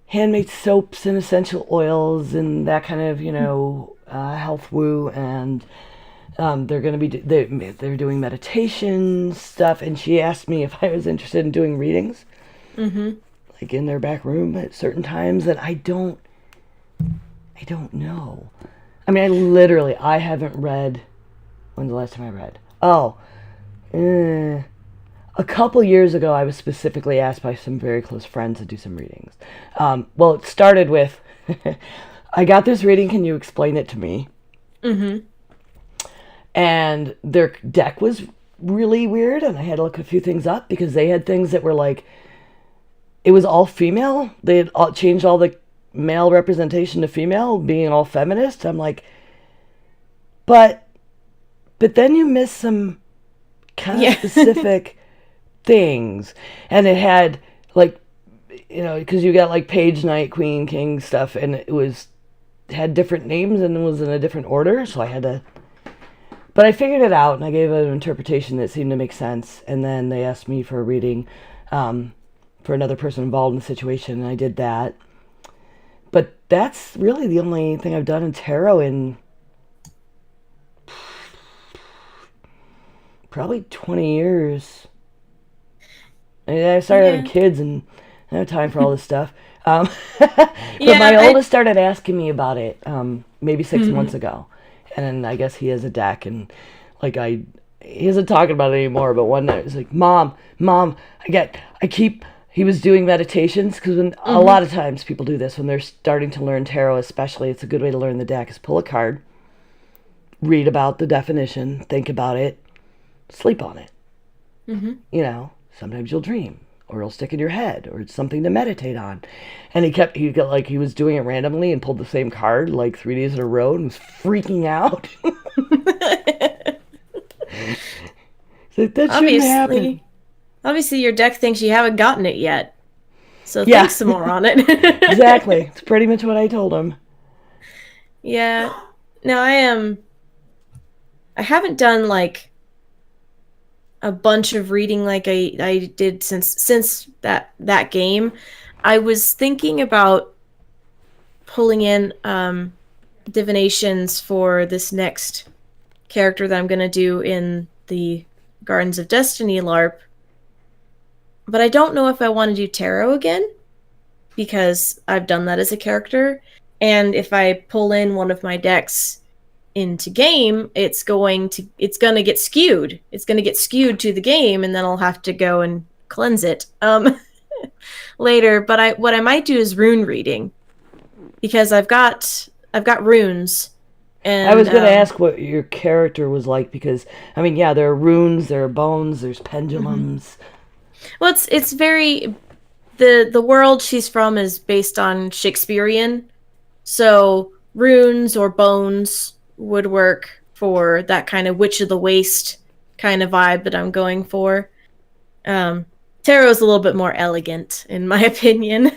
[SPEAKER 1] handmade soaps and essential oils and that kind of, health woo. And they're going to be, they're doing meditation stuff. And she asked me if I was interested in doing readings. Like in their back room at certain times. And I don't know. I mean, I haven't read. When's the last time I read? A couple years ago, I was specifically asked by some very close friends to do some readings. Well, it started with, I got this reading, can you explain it to me? And their deck was really weird, and I had to look a few things up, because they had things that were like, it was all female. They had changed all the male representation to female, being all feminist. I'm like, but then you miss some kind of specific things. And it had like, because you got like page, knight, queen, king stuff, and it had different names and it was in a different order, so I had to, but I figured it out and I gave it an interpretation that seemed to make sense. And then they asked me for a reading for another person involved in the situation, and I did that. But that's really the only thing I've done in tarot in probably 20 years. I started having kids and I don't have time for all this stuff. But my oldest started asking me about it maybe 6 months ago. And I guess he has a deck, and he isn't talking about it anymore, but one night he was like, Mom, he was doing meditations, because a lot of times people do this when they're starting to learn tarot, especially. It's a good way to learn the deck is pull a card, read about the definition, think about it, sleep on it. Sometimes you'll dream, or it'll stick in your head, or it's something to meditate on. And he was doing it randomly and pulled the same card like 3 days in a row and was freaking out. So that shouldn't happen.
[SPEAKER 2] Obviously, your deck thinks you haven't gotten it yet. So think some more on it.
[SPEAKER 1] Exactly. It's pretty much what I told him.
[SPEAKER 2] Yeah. No, I haven't done like a bunch of reading like I did since that game. I was thinking about pulling in divinations for this next character that I'm going to do in the Gardens of Destiny LARP. But I don't know if I want to do tarot again, because I've done that as a character. And if I pull in one of my decks into game, it's gonna get skewed. It's gonna get skewed to the game, and then I'll have to go and cleanse it later. But what I might do is rune reading, because I've got runes. And
[SPEAKER 1] I was going to ask what your character was like, because I mean, yeah, there are runes, there are bones, there's pendulums.
[SPEAKER 2] Well, it's very the world she's from is based on Shakespearean, so runes or bones would work for that kind of Witch of the Waste kind of vibe that I'm going for. Tarot's a little bit more elegant, in my opinion.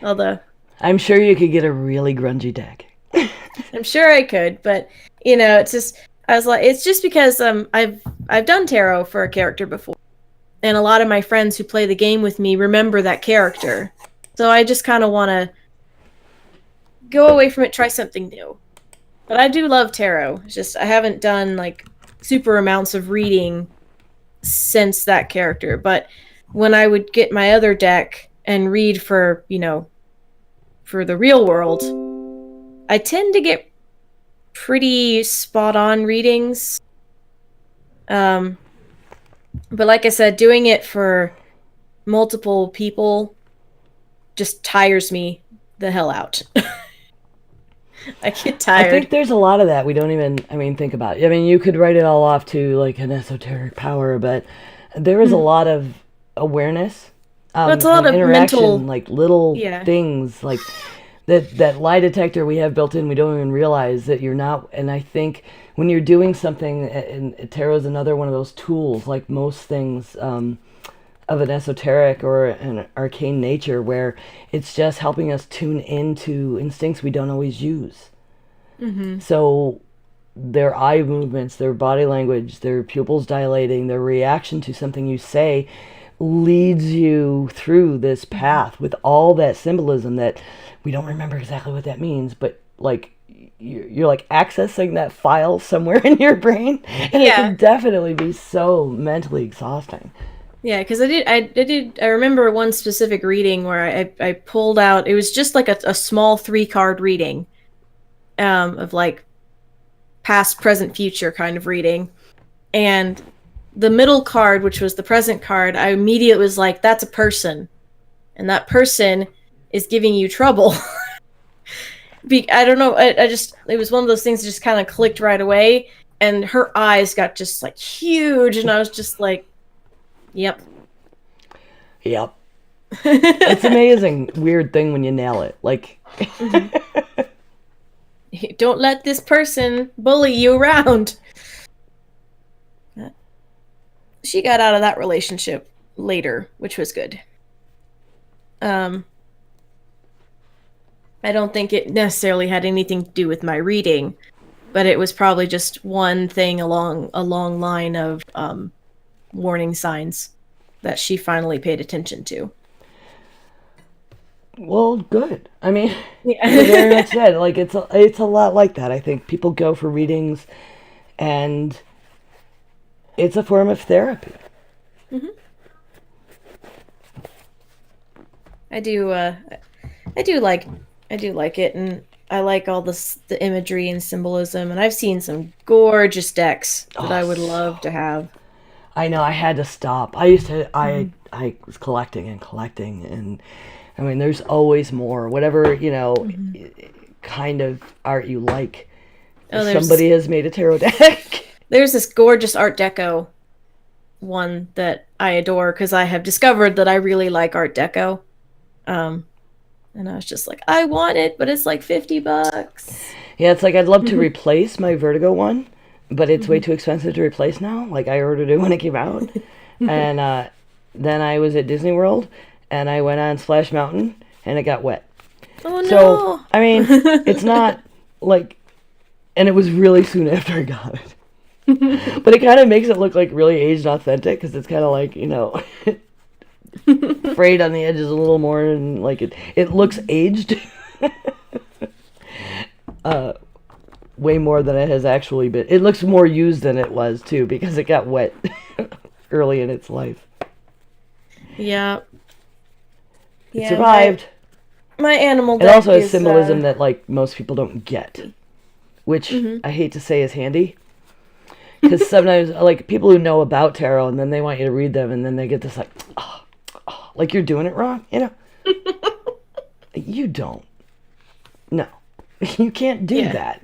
[SPEAKER 2] Although
[SPEAKER 1] I'm sure you could get a really grungy deck.
[SPEAKER 2] I'm sure I could, but it's just it's just because I've done tarot for a character before, and a lot of my friends who play the game with me remember that character, so I just kind of want to go away from it, try something new. But I do love tarot. It's just I haven't done like super amounts of reading since that character. But when I would get my other deck and read for for the real world, I tend to get pretty spot-on readings. But like I said, doing it for multiple people just tires me the hell out. I get tired.
[SPEAKER 1] I think there's a lot of that we don't even, think about. I mean, you could write it all off to like an esoteric power, but there is a lot of awareness.
[SPEAKER 2] It's a lot of
[SPEAKER 1] interaction,
[SPEAKER 2] mental,
[SPEAKER 1] like little things like that lie detector we have built in. We don't even realize that you're not. And I think when you're doing something, and tarot is another one of those tools, like most things of an esoteric or an arcane nature, where it's just helping us tune into instincts we don't always use. Mm-hmm. So their eye movements, their body language, their pupils dilating, their reaction to something you say leads you through this path with all that symbolism that we don't remember exactly what that means, but like you're like accessing that file somewhere in your brain, and it can definitely be so mentally exhausting.
[SPEAKER 2] Yeah, because I remember one specific reading where I pulled out, it was just like a small 3-card reading of like past, present, future kind of reading. And the middle card, which was the present card, I immediately was like, that's a person. And that person is giving you trouble. I don't know, it was one of those things that just kind of clicked right away. And her eyes got just like huge, and I was just like, Yep.
[SPEAKER 1] It's amazing, weird thing when you nail it. Like,
[SPEAKER 2] don't let this person bully you around. She got out of that relationship later, which was good. I don't think it necessarily had anything to do with my reading, but it was probably just one thing along a long line of warning signs that she finally paid attention to.
[SPEAKER 1] Well, good. I mean, very much said. Like it's a lot like that. I think people go for readings, and it's a form of therapy.
[SPEAKER 2] Mm-hmm. I do like it, and I like all the imagery and symbolism, and I've seen some gorgeous decks that I would love to have. I
[SPEAKER 1] know, I had to stop. I was collecting, and I mean, there's always more. Whatever, kind of art you like. Somebody has made a tarot deck.
[SPEAKER 2] There's this gorgeous Art Deco one that I adore, because I have discovered that I really like Art Deco. And I was just like, I want it, but it's like $50.
[SPEAKER 1] Yeah, it's like I'd love to replace my Vertigo one, but it's way too expensive to replace now. Like, I ordered it when it came out. And then I was at Disney World, and I went on Splash Mountain, and it got wet.
[SPEAKER 2] Oh, no.
[SPEAKER 1] So, I mean, it's not like... And it was really soon after I got it. But it kind of makes it look like really aged and authentic, because it's kind of like, frayed on the edges a little more, and like it looks aged. Way more than it has actually been. It looks more used than it was too, because it got wet early in its life.
[SPEAKER 2] Yeah.
[SPEAKER 1] It survived.
[SPEAKER 2] My animal
[SPEAKER 1] It
[SPEAKER 2] deck
[SPEAKER 1] also has
[SPEAKER 2] is,
[SPEAKER 1] symbolism that like most people don't get, which I hate to say is handy. Because sometimes, like, people who know about tarot, and then they want you to read them, and then they get this, like, like you're doing it wrong, you know? You don't. No. You can't do that.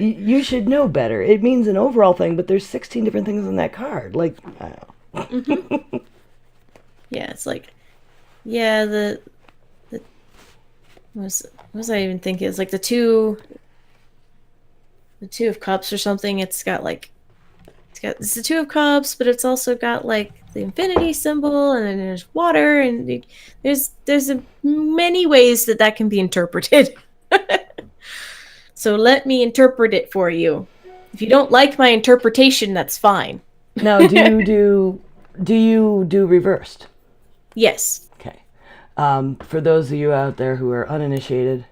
[SPEAKER 1] You should know better. It means an overall thing, but there's 16 different things on that card. Like, I don't know.
[SPEAKER 2] Yeah, it's like, the what was I even thinking? It's like the two of cups or something. It's the two of cups, but it's also got like the infinity symbol, and then there's water, and there's many ways that can be interpreted. So let me interpret it for you. If you don't like my interpretation, that's fine.
[SPEAKER 1] Now, do you do reversed?
[SPEAKER 2] Yes.
[SPEAKER 1] Okay. For those of you out there who are uninitiated,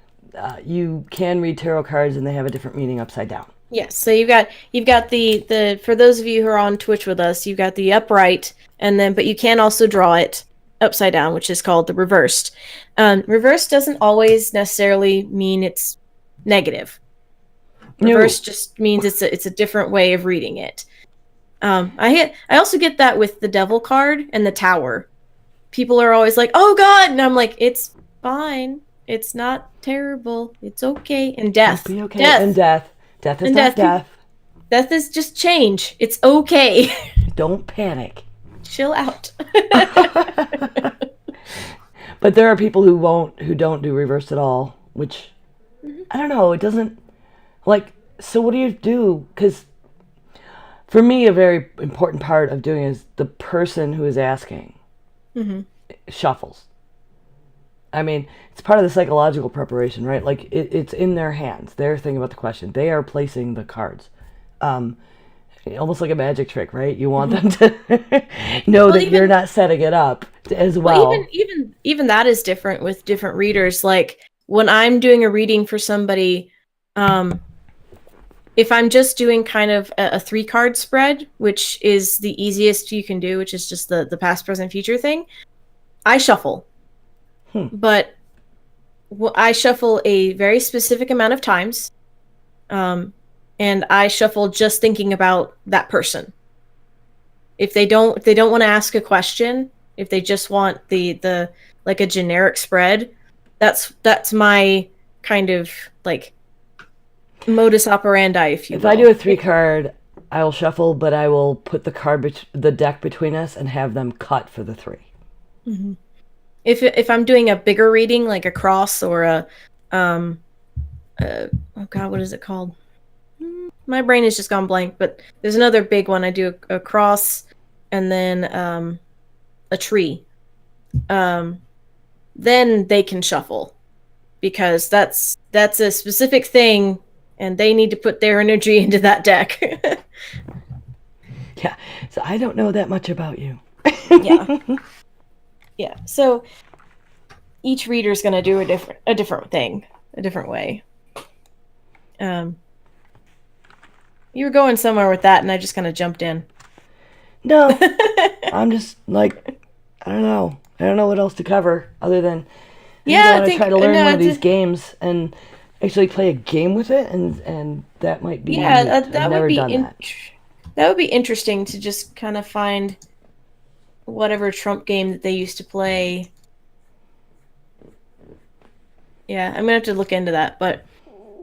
[SPEAKER 1] you can read tarot cards, and they have a different meaning upside down.
[SPEAKER 2] Yes. So you've got the for those of you who are on Twitch with us, you've got the upright, but you can also draw it upside down, which is called the reversed. Reversed doesn't always necessarily mean it's negative. Reversed just means it's a different way of reading it. I also get that with the devil card and the tower. People are always like, "Oh God," and I'm like, "It's fine. It's not terrible. It's okay." And death.
[SPEAKER 1] It'll be okay. And death. Death is not death.
[SPEAKER 2] Death is just change. It's okay.
[SPEAKER 1] Don't panic.
[SPEAKER 2] Chill out.
[SPEAKER 1] But there are people who don't do reversed at all, which I don't know. It doesn't like. So what do you do? Because for me, a very important part of doing is the person who is asking shuffles. I mean, it's part of the psychological preparation, right? Like, it's in their hands. They're thinking about the question. They are placing the cards. Almost like a magic trick, right? You want them to know that you're not setting it up as well.
[SPEAKER 2] Even that is different with different readers. Like, when I'm doing a reading for somebody, if I'm just doing kind of a 3-card spread, which is the easiest you can do, which is just the past, present, future thing, I shuffle. But I shuffle a very specific amount of times, and I shuffle just thinking about that person. If they don't want to ask a question, if they just want the like a generic spread, that's my kind of like modus operandi, if you will.
[SPEAKER 1] If I do a 3-card, I will shuffle, but I will put the deck between us and have them cut for the 3.
[SPEAKER 2] Mm-hmm. If I'm doing a bigger reading, like a cross or oh God, what is it called? My brain has just gone blank, but there's another big one. I do a cross and then a tree. Then they can shuffle, because that's a specific thing, and they need to put their energy into that deck.
[SPEAKER 1] Yeah, so I don't know that much about you.
[SPEAKER 2] Yeah. Yeah, so each reader is going to do a different thing, a different way. You were going somewhere with that, and I just kind of jumped in.
[SPEAKER 1] No, I'm just like, I don't know. I don't know what else to cover other than I want to try to learn one of these games and actually play a game with it, and that might be
[SPEAKER 2] that
[SPEAKER 1] I've never done that.
[SPEAKER 2] That would be interesting to just kind of find whatever Trump game that they used to play. Yeah, I'm gonna have to look into that. But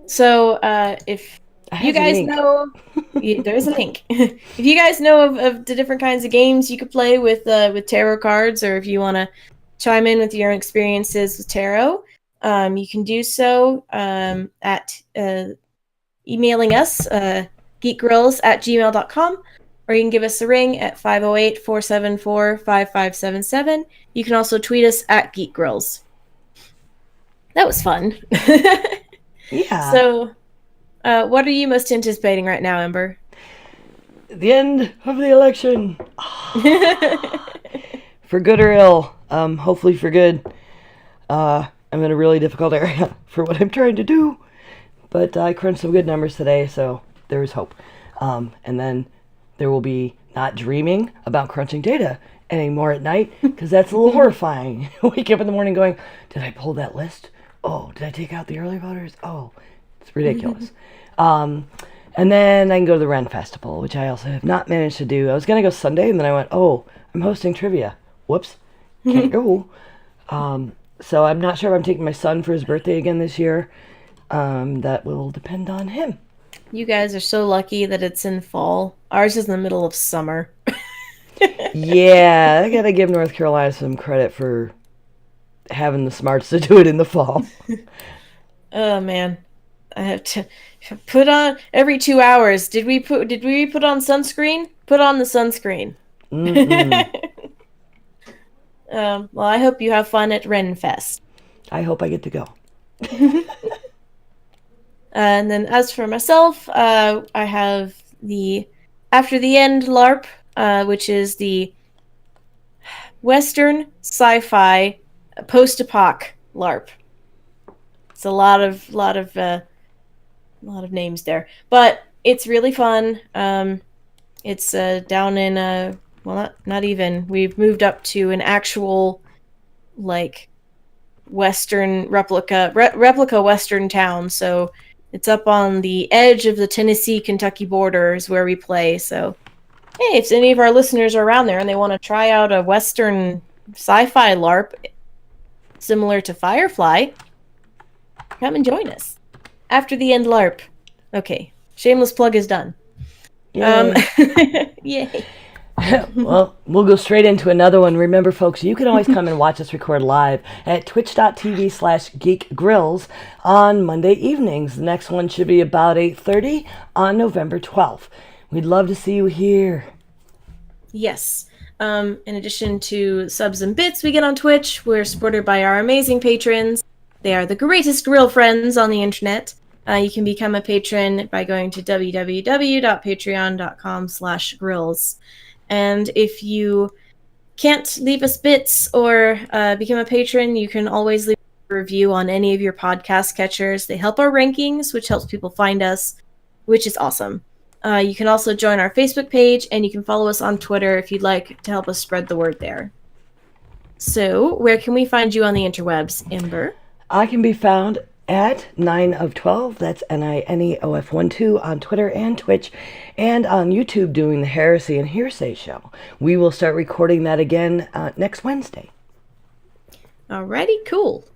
[SPEAKER 2] so if you guys know, there's a link. If you guys know of the different kinds of games you could play with tarot cards, or if you want to chime in with your own experiences with tarot, you can do so at emailing us geekgrills@gmail.com. Or you can give us a ring at 508-474-5577. You can also tweet us at geekgrills. That was fun.
[SPEAKER 1] Yeah.
[SPEAKER 2] So, what are you most anticipating right now, Ember?
[SPEAKER 1] The end of the election. For good or ill. Hopefully for good. I'm in a really difficult area for what I'm trying to do. But I crunched some good numbers today, so there is hope. And then there will be not dreaming about crunching data anymore at night because that's a little horrifying. Wake up in the morning going, did I pull that list? Oh, did I take out the early voters? Oh, it's ridiculous. And then I can go to the Ren Festival, which I also have not managed to do. I was going to go Sunday, and then I went, oh, I'm hosting trivia. Whoops. Can't go. So I'm not sure if I'm taking my son for his birthday again this year. That will depend on him.
[SPEAKER 2] You guys are so lucky that it's in fall. Ours is in the middle of summer.
[SPEAKER 1] Yeah, I got to give North Carolina some credit for having the smarts to do it in the fall.
[SPEAKER 2] Oh, man. I have to put on every 2 hours. Did we put on sunscreen? Put on the sunscreen. Well, I hope you have fun at Ren Fest.
[SPEAKER 1] I hope I get to go.
[SPEAKER 2] And then as for myself, I have the After the End LARP, which is the Western sci-fi post-apoc LARP. It's a lot of names there, but it's really fun. It's down in not even. We've moved up to an actual like Western replica Western town, so it's up on the edge of the Tennessee-Kentucky border is where we play. So, hey, if any of our listeners are around there and they want to try out a Western sci-fi LARP similar to Firefly, come and join us. After the End LARP. Okay, shameless plug is done. Yay.
[SPEAKER 1] Well, we'll go straight into another one. Remember, folks, you can always come and watch us record live at twitch.tv/geekgrills on Monday evenings. The next one should be about 8:30 on November 12th. We'd love to see you here.
[SPEAKER 2] Yes. In addition to subs and bits we get on Twitch, we're supported by our amazing patrons. They are the greatest grill friends on the internet. You can become a patron by going to www.patreon.com/grills. And if you can't leave us bits or become a patron, you can always leave a review on any of your podcast catchers. They help our rankings, which helps people find us, which is awesome. You can also join our Facebook page, and you can follow us on Twitter if you'd like to help us spread the word there. So, where can we find you on the interwebs, Amber?
[SPEAKER 1] I can be found at 9of12, that's NINEOF12 on Twitter and Twitch, and on YouTube doing the Heresy and Hearsay show. We will start recording that again next Wednesday.
[SPEAKER 2] Alrighty, cool.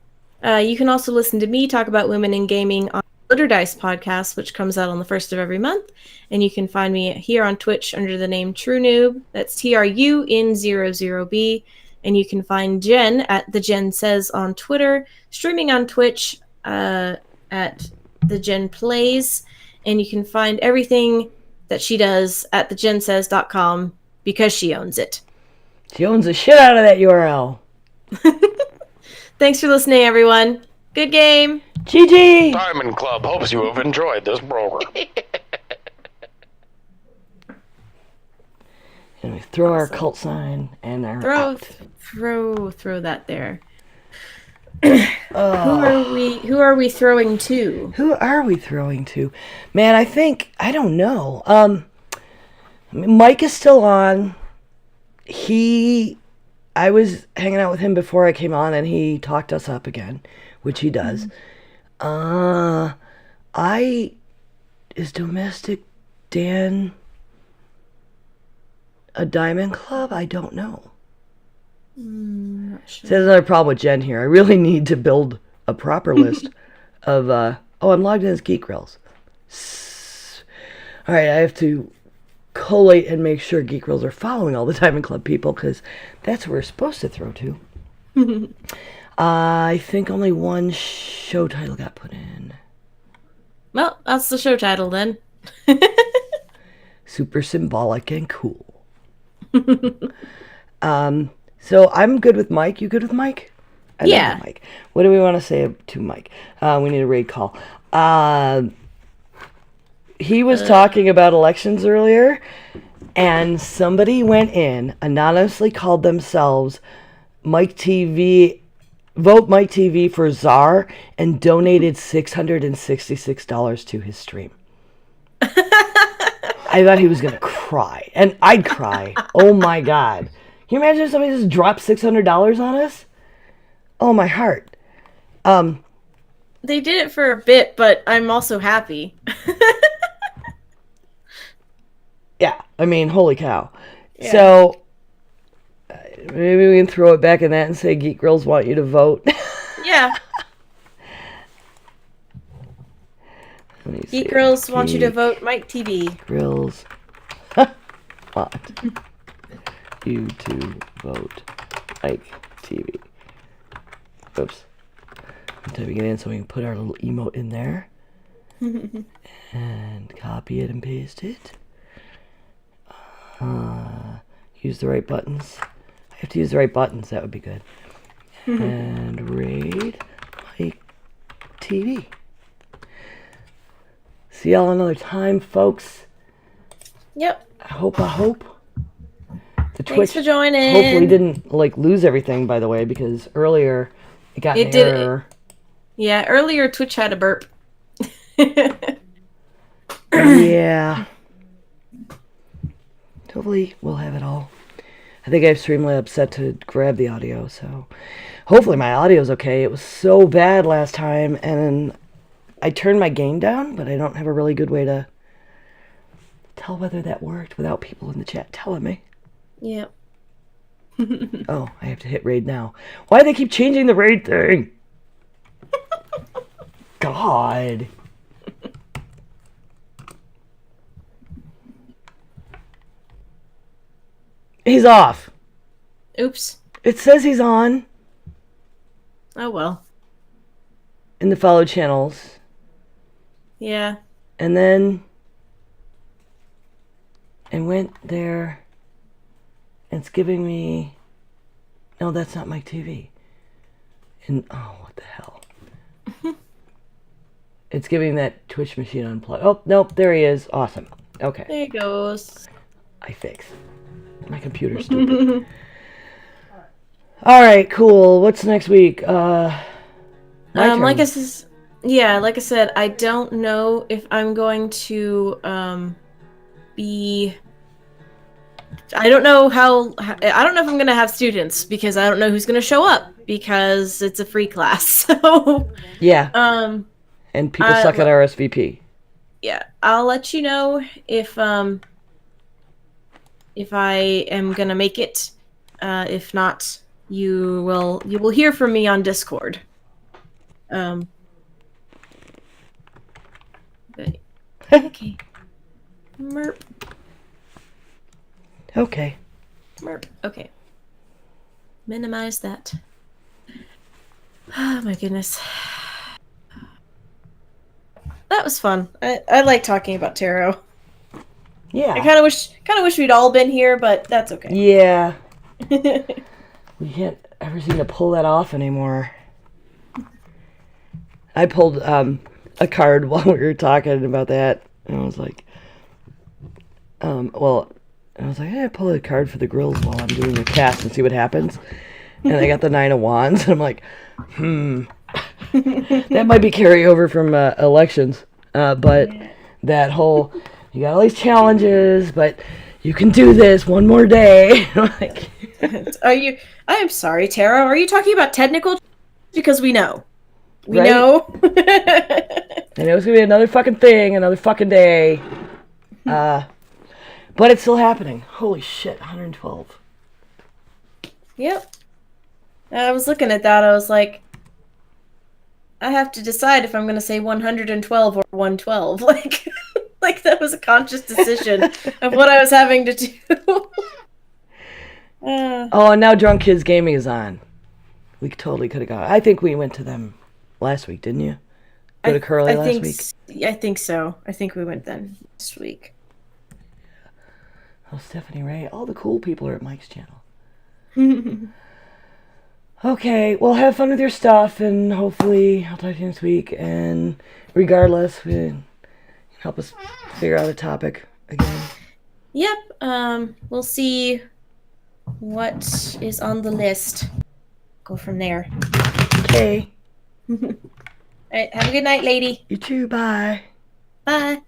[SPEAKER 2] You can also listen to me talk about women in gaming on Glitter Dice podcast, which comes out on the 1st of every month, and you can find me here on Twitch under the name True Noob. That's TRUN00B, and you can find Jen at The Jen Says on Twitter, streaming on Twitch at The Jen Plays, and you can find everything that she does at thejensays.com because she owns it.
[SPEAKER 1] She owns the shit out of that URL.
[SPEAKER 2] Thanks for listening, everyone. Good game.
[SPEAKER 1] GG!
[SPEAKER 5] Diamond Club hopes you have enjoyed this program.
[SPEAKER 1] And we throw our cult sign and our
[SPEAKER 2] throw that there. Who are we throwing to?
[SPEAKER 1] Who are we throwing to? Man, I don't know. Mike is still on. I was hanging out with him before I came on, and he talked us up again, which he does. Is Domestic Dan a Diamond Club? I don't know.
[SPEAKER 2] Not sure.
[SPEAKER 1] So there's another problem with Jen here. I really need to build a proper list of, I'm logged in as Geek Grills. All right, I have to collate and make sure Geek Grills are following all the Diamond Club people, because that's what we're supposed to throw to. I think only one show title got put in.
[SPEAKER 2] Well, that's the show title then.
[SPEAKER 1] Super symbolic and cool. So I'm good with Mike. You good with Mike? I love Mike. What do we want to say to Mike? We need a raid call. He was talking about elections earlier, and somebody went in, anonymously called themselves Mike TV, Vote Mike TV for Czar, and donated $666 to his stream. I thought he was going to cry, and I'd cry. Oh my God. you imagine if somebody just dropped $600 on us? Oh, my heart.
[SPEAKER 2] They did it for a bit, but I'm also happy.
[SPEAKER 1] Yeah, I mean, holy cow.
[SPEAKER 2] Yeah.
[SPEAKER 1] So, maybe we can throw it back in that and say Geek Girls want you to vote.
[SPEAKER 2] Yeah.
[SPEAKER 1] Let me
[SPEAKER 2] Geek
[SPEAKER 1] see.
[SPEAKER 2] Girls want you to
[SPEAKER 1] Geek
[SPEAKER 2] vote Mike TV.
[SPEAKER 1] Girls want you to vote Ike TV. Oops. I'm typing it in so we can put our little emote in there. And copy it and paste it. Use the right buttons. I have to use the right buttons. That would be good. And raid Ike TV. See y'all another time, folks.
[SPEAKER 2] Yep.
[SPEAKER 1] I hope the
[SPEAKER 2] Thanks
[SPEAKER 1] Twitch
[SPEAKER 2] for joining.
[SPEAKER 1] hopefully didn't lose everything, by the way, because earlier it got an error.
[SPEAKER 2] Yeah, earlier Twitch had a burp.
[SPEAKER 1] Yeah. Hopefully we'll have it all. I think I have Streamlabs set to grab the audio, so hopefully my audio's okay. It was so bad last time, and I turned my gain down, but I don't have a really good way to tell whether that worked without people in the chat telling me.
[SPEAKER 2] Yep.
[SPEAKER 1] Oh, I have to hit raid now. Why do they keep changing the raid thing? God. He's off.
[SPEAKER 2] Oops.
[SPEAKER 1] It says he's on
[SPEAKER 2] Oh well.
[SPEAKER 1] in the follow channels.
[SPEAKER 2] Yeah.
[SPEAKER 1] And then I went there and it's giving me... No, that's not my TV. And oh, what the hell. It's giving that Twitch machine unplugged. Oh, nope, there he is. Awesome. Okay.
[SPEAKER 2] There he goes.
[SPEAKER 1] I fixed. My computer's stupid. Alright, cool. What's next week? My turn.
[SPEAKER 2] Like I said, I don't know if I'm going to be. I don't know I don't know if I'm going to have students because I don't know who's going to show up because it's a free class. So
[SPEAKER 1] Yeah. And people suck at RSVP.
[SPEAKER 2] Yeah, I'll let you know if I am going to make it. If not, you will hear from me on Discord. But, okay. Merp.
[SPEAKER 1] Okay.
[SPEAKER 2] Merp. Okay. Minimize that. Oh my goodness. That was fun. I like talking about tarot.
[SPEAKER 1] Yeah.
[SPEAKER 2] I kind of wish we'd all been here, but that's okay.
[SPEAKER 1] Yeah. We can't ever seem to pull that off anymore. I pulled a card while we were talking about that, and I was like, hey, pull a card for the grills while I'm doing the cast and see what happens. And I got the 9 of Wands, and I'm like, that might be carryover from elections, but that whole, you got all these challenges, but you can do this one more day. Like,
[SPEAKER 2] I am sorry, Tara. Are you talking about technical? Because we know. We
[SPEAKER 1] right?
[SPEAKER 2] know.
[SPEAKER 1] I know it's gonna be another fucking thing, another fucking day. But it's still happening. Holy shit, 112.
[SPEAKER 2] Yep. I was looking at that. I was like, I have to decide if I'm going to say 112 or 112. Like that was a conscious decision of what I was having to do.
[SPEAKER 1] Oh, and now Drunk Kids Gaming is on. We totally could have gone. I think we went to them last week, didn't you? Go to Curly last week?
[SPEAKER 2] I think so. I think we went then this week.
[SPEAKER 1] Oh, Stephanie Ray. All the cool people are at Mike's channel. Okay, well, have fun with your stuff, and hopefully I'll talk to you next week. And regardless, you can help us figure out a topic again.
[SPEAKER 2] Yep. We'll see what is on the list. Go from there.
[SPEAKER 1] Okay.
[SPEAKER 2] All right. Have a good night, lady.
[SPEAKER 1] You too. Bye.
[SPEAKER 2] Bye.